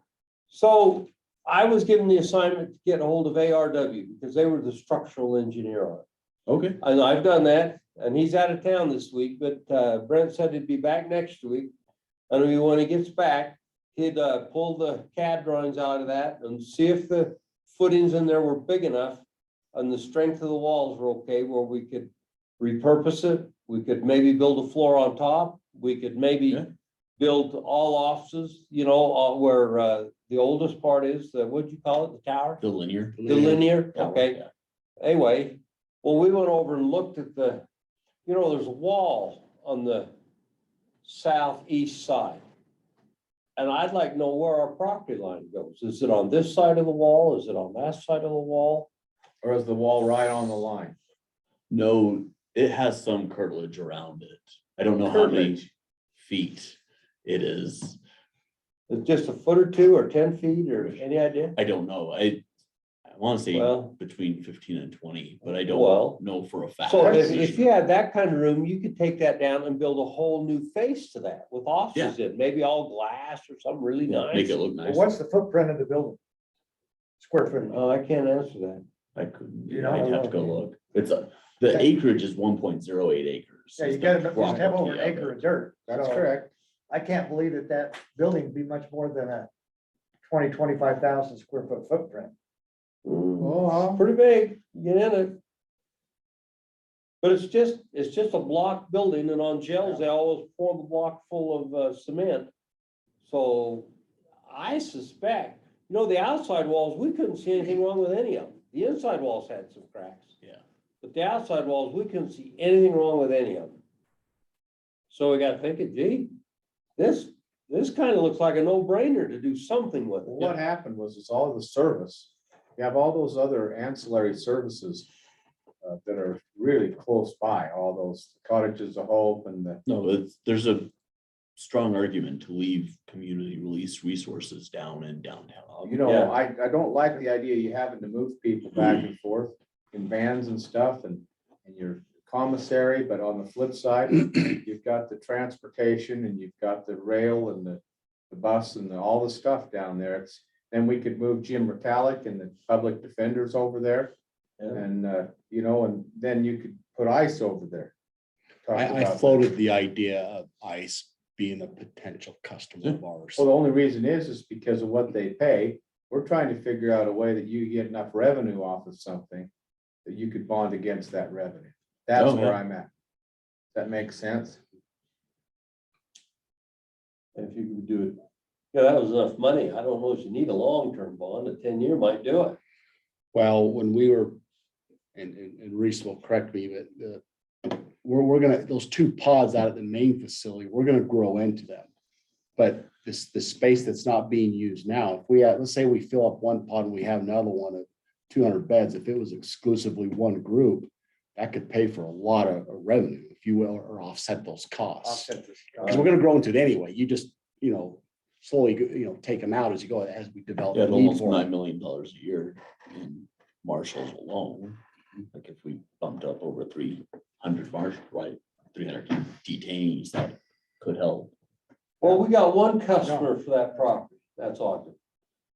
So I was given the assignment to get a hold of ARW because they were the structural engineer on it. Okay. And I've done that, and he's out of town this week, but Brent said he'd be back next week. And when he gets back, he'd pull the CAD drawings out of that and see if the footings in there were big enough and the strength of the walls were okay, where we could repurpose it. We could maybe build a floor on top. We could maybe Yeah. build all offices, where the oldest part is, what'd you call it, the tower? The linear. The linear, Tower, okay. yeah. Anyway, well, we went over and looked at there's a wall on the southeast side. And I'd like to know where our property line goes. Is it on this side of the wall? Is it on that side of the wall? Or is the wall right on the line? No, it has some curtilage around it. I don't know how many feet it is. Is it just a foot or two or 10 feet or any idea? I don't know. I want to say Well- between 15 and 20, but I Well, don't know for a fact. So if you had that kind of room, you could take that down and build a whole new face to that with offices in, maybe all glass or something really nice. Make it look Well, nice. what's the footprint of the building? Square footage. Oh, I can't answer that. I couldn't, You know, I'd have to go look. The acreage is 1.08 acres. Yeah, is you the gotta, you just have property over an of acre it. of dirt. That's So correct. I can't believe that that building would be much more than a 25,000 square foot footprint. Oh, pretty big, get in it. But it's just a block building and on gels, they always pour the block full of cement. So I suspect, the outside walls, we couldn't see anything wrong with any of them. The inside walls had some cracks. Yeah. But the outside walls, we couldn't see anything wrong with any of them. So we got thinking, gee, this kind of looks like a no-brainer to do something with Well, it. what happened was it's all the service. You have all those other ancillary services that are really close by, all those cottages of hope and the. No, there's a strong argument to leave community release resources down in downtown. Yeah. I don't like the idea you having to move people back and forth in vans and stuff and your commissary, but on the flip side, you've got the transportation and you've got the rail and the bus and all the stuff down there. Then we could move Jim Metallic and the public defenders over there. Yeah. And, and then you could put ICE over there. Talk I about that. floated the idea of ICE being a potential customer of ours. Well, the only reason is because of what they pay. We're trying to figure out a way that you get enough revenue off of something that you could bond against that revenue. That's Oh, where yeah. I'm at. That makes sense? If you could do it. Yeah, that was enough money. I don't know if you need a long-term bond, a 10-year might do it. Well, when we were, and Reese will correct me, but we're gonna, those two pods out at the main facility, we're gonna grow into them. But the space that's not being used now, if we have, let's say we fill up one pod and we have another one at 200 beds, if it was exclusively one group, that could pay for a lot of revenue, if you will, or offset those costs. Offset this. Because we're gonna grow into it anyway. You just, slowly, take them out as you go, as we develop. Yeah, the need almost for them. $9 million a year in marshals alone. Like if we bumped up over 300 marshals, right, 300 detainees, that could help. Well, we got one customer for that property. That's Ogden.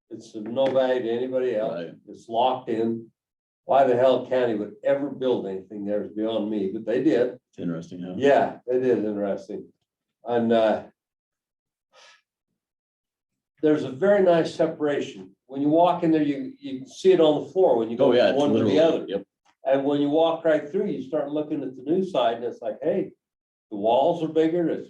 It's of no value to anybody else. Right. It's locked in. Why the hell county would ever build anything there is beyond me, but they did. It's interesting, huh? Yeah, it is interesting. And there's a very nice separation. When you walk in there, you can see it on the floor when you Oh, go yeah. from it's one to the literally- other. Yep. And when you walk right through, you start looking at the new side and it's like, hey, the walls are bigger, it's.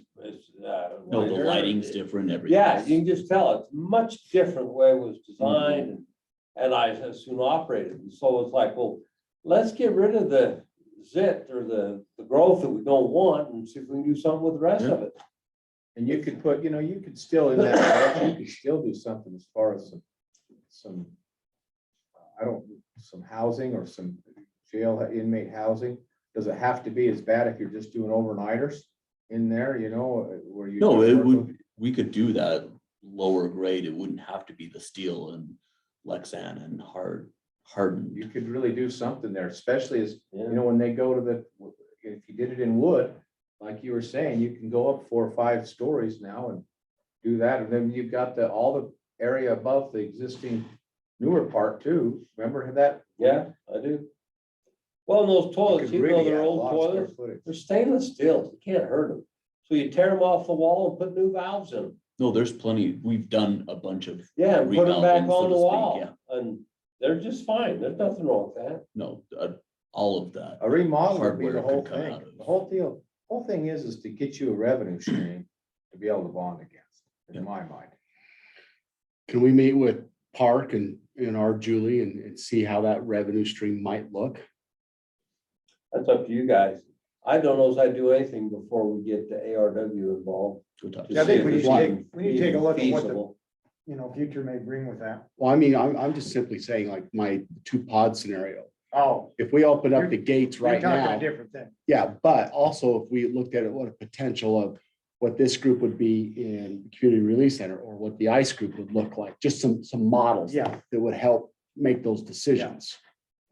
No, the wider. lighting's different, everything. Yeah, you can just tell it's much different way it was designed and I soon operated. And so it's like, well, let's get rid of the zit or the growth that we don't want and see if we can do something with the rest of it. And you could put, you could still in that, you could still do something as far as some, some housing or some jail inmate housing. Does it have to be as bad if you're just doing overnighters in there, where you? No, it would, we could do that lower grade. It wouldn't have to be the steel and Lexan and hardened. You could really do something there, especially as, Yeah. when they go to if you did it in wood, like you were saying, you can go up 4 or 5 stories now and do that. And then you've got all the area above the existing newer part too. Remember that? Yeah, I do. Well, and those toilets, You could even though really they're add a old lot of square toilets, footage. they're stainless steel. You can't hurt them. So you tear them off the wall and put new valves in them. No, there's plenty. We've done a bunch of, Yeah, and put them back Revalving, so on the to speak, wall. yeah. And they're just fine. There's nothing wrong with that. no, all of that. A remodel would be the Hardware whole could come thing. out of- The whole thing is to get you a revenue stream to be able to bond against, in my mind. Can we meet with Park and our Julie and see how that revenue stream might look? That's up to you guys. I don't know if I do anything before we get the ARW involved. Good talk. to Yeah, I think see we if need it's to take, even- we need to take a look at what the, feasible. future may bring with that. Well, I mean, I'm just simply saying like my 2 pod scenario. Oh, If we open up the gates you're right talking now. a different thing. Yeah, but also if we looked at it, what a potential of what this group would be in the community release center or what the ICE group would look like, just some models. Yeah. That would help make those decisions.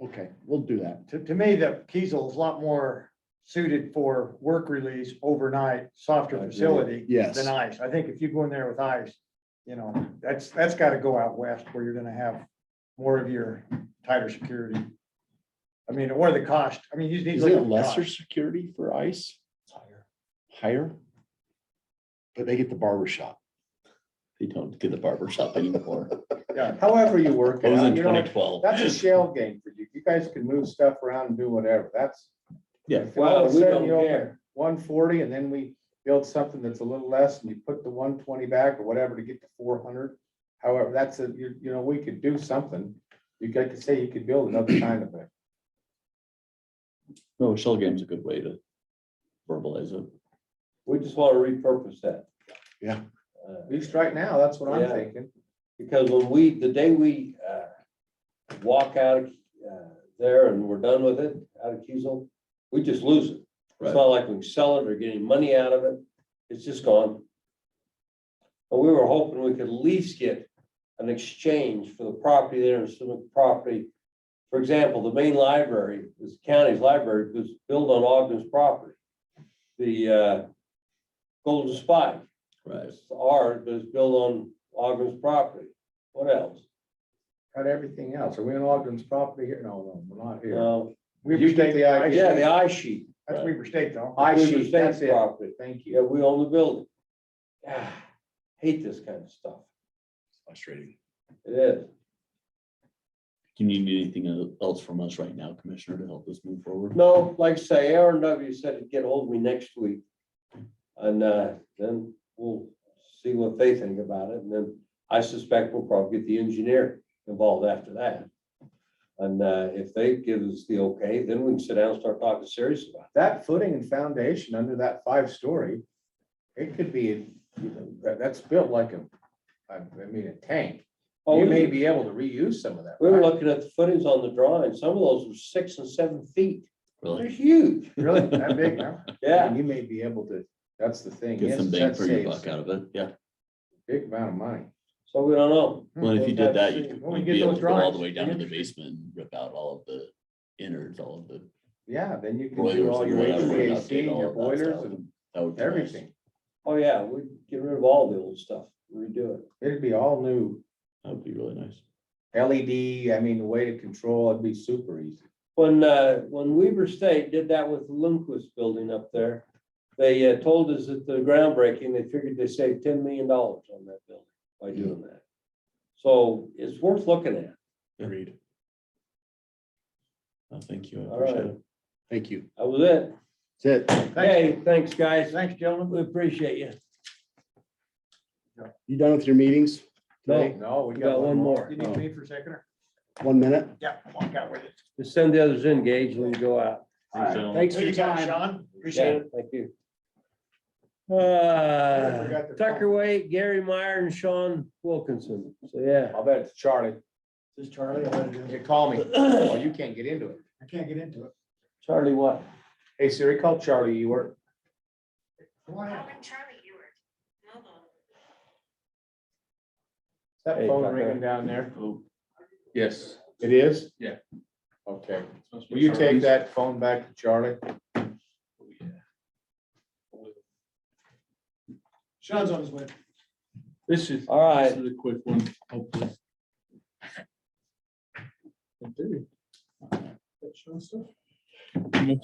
Okay, we'll do that. To me, the Kiesel is a lot more suited for work release overnight, softer facility Yes. than ice. I think if you go in there with ice, you know, that's gotta go out west where you're gonna have more of your tighter security. I mean, or the cost. I mean, you need to Is look it at the lesser cost. security for ICE? Higher? But they get the barber shop. They don't get the barber shop anymore. Yeah, however you work It it was out, in you know, 2012. that's a shell game for you. You guys can move stuff around and do whatever. That's. Yeah. If all of a Well, we sudden don't you open care. 140 and then we build something that's a little less and you put the 120 back or whatever to get to 400. However, that's a, you know, we could do something. You got to say you could build another kind of a. No, a shell game's a good way to verbalize it. We just want to repurpose that. Yeah. At least right now, that's what I'm Yeah. thinking. Because the day we walk out of there and we're done with it, out of Kiesel, we just lose it. It's not like we can sell it or get any money out of it. It's just gone. But we were hoping we could at least get an exchange for the property there and some property. For example, the main library, this county's library, was built on Ogden's property. The Golden Spike. Right. It's ours, but it's built on Ogden's property. What else? Got everything else. Are we on Ogden's property here? No, we're not here. Weaver You get State, the idea. Yeah, the I sheet. that's Weaver State though. I Weaver sheet, State's that's it. property. Thank Yeah, you. we own the building. Ah, hate this kind of stuff. Frustrating. It is. Can you need anything else from us right now, Commissioner, to help us move forward? No, like I say, R&W said to get hold of me next week. And then we'll see what they think about it. And then I suspect we'll probably get the engineer involved after that. And if they give us the okay, then we can sit down and start talking serious about it. That footing and foundation under that 5-story, it could be, you know, that's built like I mean, a tank. Oh, You may be able to reuse some of that. We were right? looking at the footings on the drawing. Some of those were 6 and 7 feet. They're Really? huge. Really, that big, huh? Yeah. And you may be able to, that's the thing. Get Yes, some bang that for your saves buck out of it. Yeah. Big amount of money. So we don't know. Well, if you did that, you could When we you'd get be able those to go all the drawings, way down to the we- basement and rip out all of the innards, all of the Yeah, then you can do boilers all and your whatever. and HVAC update and all your of that boilers stuff, and that would be nice. everything. Oh, yeah, we get rid of all the old stuff, redo it. It'd be all new. That would be really nice. LED, I mean, the way to control, it'd be super easy. When Weaver State did that with the Lundquist building up there, they told us at the groundbreaking, they figured they saved $10 million on that building by doing that. So it's worth looking at. Agreed. Thank you. I All appreciate right. it. Thank you. That was it. That's it. Hey, thanks, guys. Thanks, gentlemen. We appreciate you. You done with your meetings today? No, we We got one more. You need me for a second? 1 minute? Yeah, walk out with it. Just send the others in, Gage, and we can go out. Thanks for your time. Sean. Yeah, thank you. forgot the Tucker Waite, Gary Meyer, and Sean Wilkinson. So, yeah. I'll bet it's Charlie. This is Charlie. I'll let it in. You call me. Oh, you can't get into it. I can't get into it. Charlie what? Hey Siri, call Charlie Ewart. Why? Is that Hey, phone Tucker. ringing down there? Yes. It is? Yeah. Okay. Will you take that phone back to Charlie? Sean's on his way. This is. All right. This is a quick one, hopefully. Must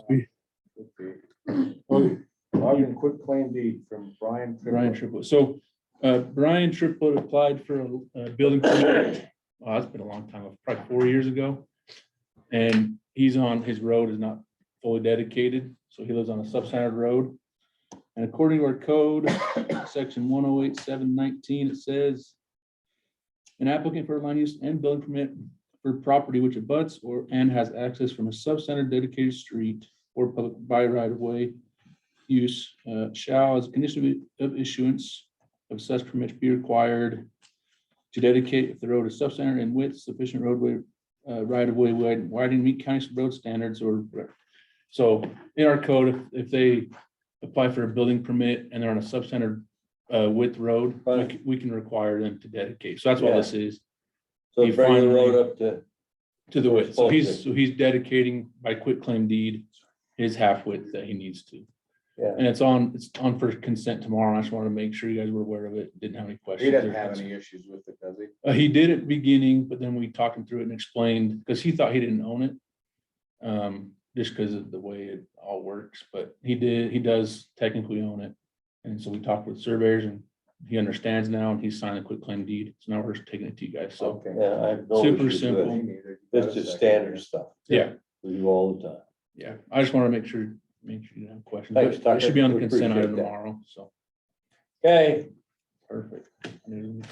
be. Login quick claim deed from Brian. Brian Triplett. So, Brian Triplett applied for a building permit. Well, it's been a long time, probably 4 years ago. And he's on, his road is not fully dedicated, so he lives on a substandard road. And according to our code, section 108.719, it says an applicant for land use and building permit for property which abuts or and has access from a substandard dedicated street or public by right of way use shall, as a condition of issuance of such permit, be required to dedicate if the road is substandard in width, sufficient roadway right of way widening meet county road standards or whatever. So in our code, if they apply for a building permit and they're on a substandard width road, we can require them to dedicate. So that's what this is. So He bring the finally- road up to To the width, so Both he's, ways. so he's dedicating by quitclaim deed his half width that he needs to. Yeah. And it's on for consent tomorrow. I just wanted to make sure you guys were aware of it, didn't have any questions. He doesn't or have concerns. any issues with it, does he? He did at the beginning, but then we talked him through it and explained, because he thought he didn't own it. Just because of the way it all works, but he does technically own it. And so we talked with surveyors and he understands now and he's signed a quick claim deed. So now we're just taking it to you guys. So, Okay. Yeah, I have no Super issues with it. simple. Me neither. It's just standard stuff. yeah, We do all the time. yeah. I just want to make sure you didn't have questions. Thanks, But it should be on the Tucker. We consent item appreciate that. tomorrow. So Okay, perfect. Good,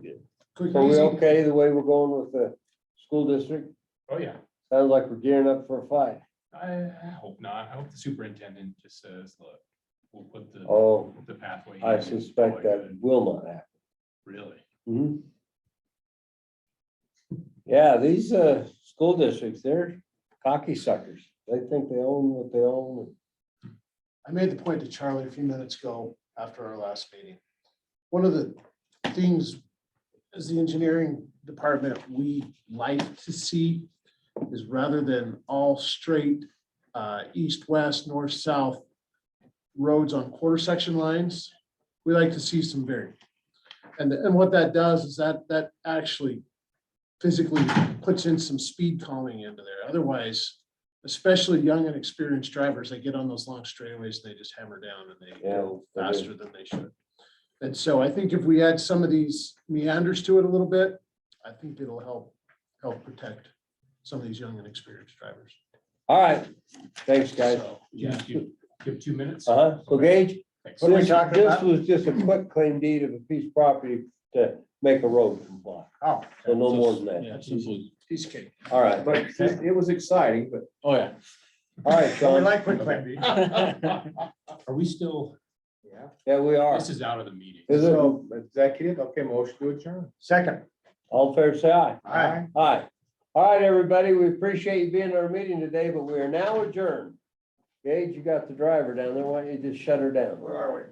good. Quick, so we easy. okay the way we're going with the school district? Oh, yeah. Sounds like we're gearing up for a fight. I hope not. I hope the superintendent just says, look, we'll put Oh, the pathway. I in. suspect that will not happen. Really? Mhm. Yeah, these school districts, they're cocky suckers. They think they own what they own. I made the point to Charlie a few minutes ago after our last meeting. One of the things as the engineering department, we like to see is rather than all straight east, west, north, south roads on quarter section lines, we like to see some variation. And what that does is that actually physically puts in some speed calming into there. Otherwise, especially young and experienced drivers, they get on those long straightaways, and they just hammer down and they Yeah, go they do. faster than they should. And so I think if we add some of these meanders to it a little bit, I think it'll help protect some of these young and experienced drivers. All right, thanks, guys. So, Yeah. Give 2 minutes. So Gage, Thanks. What are we this talking about? was just a quick claim deed of a piece of property to make a road comply. Oh, So no more than that. Yeah, simple. Piece of cake. All right, But it was exciting, but Oh, yeah. all right, so we Sean. like quick claim deed. Are we still, yeah. Yeah, we are. this is out of the meeting. Is it? So executive, okay, motion to adjourn. Second. All fair, say aye. Aye. Aye. All right, everybody, we appreciate you being in our meeting today, but we are now adjourned. Gage, you got the driver down there. Why don't you just shut her down? Where are we?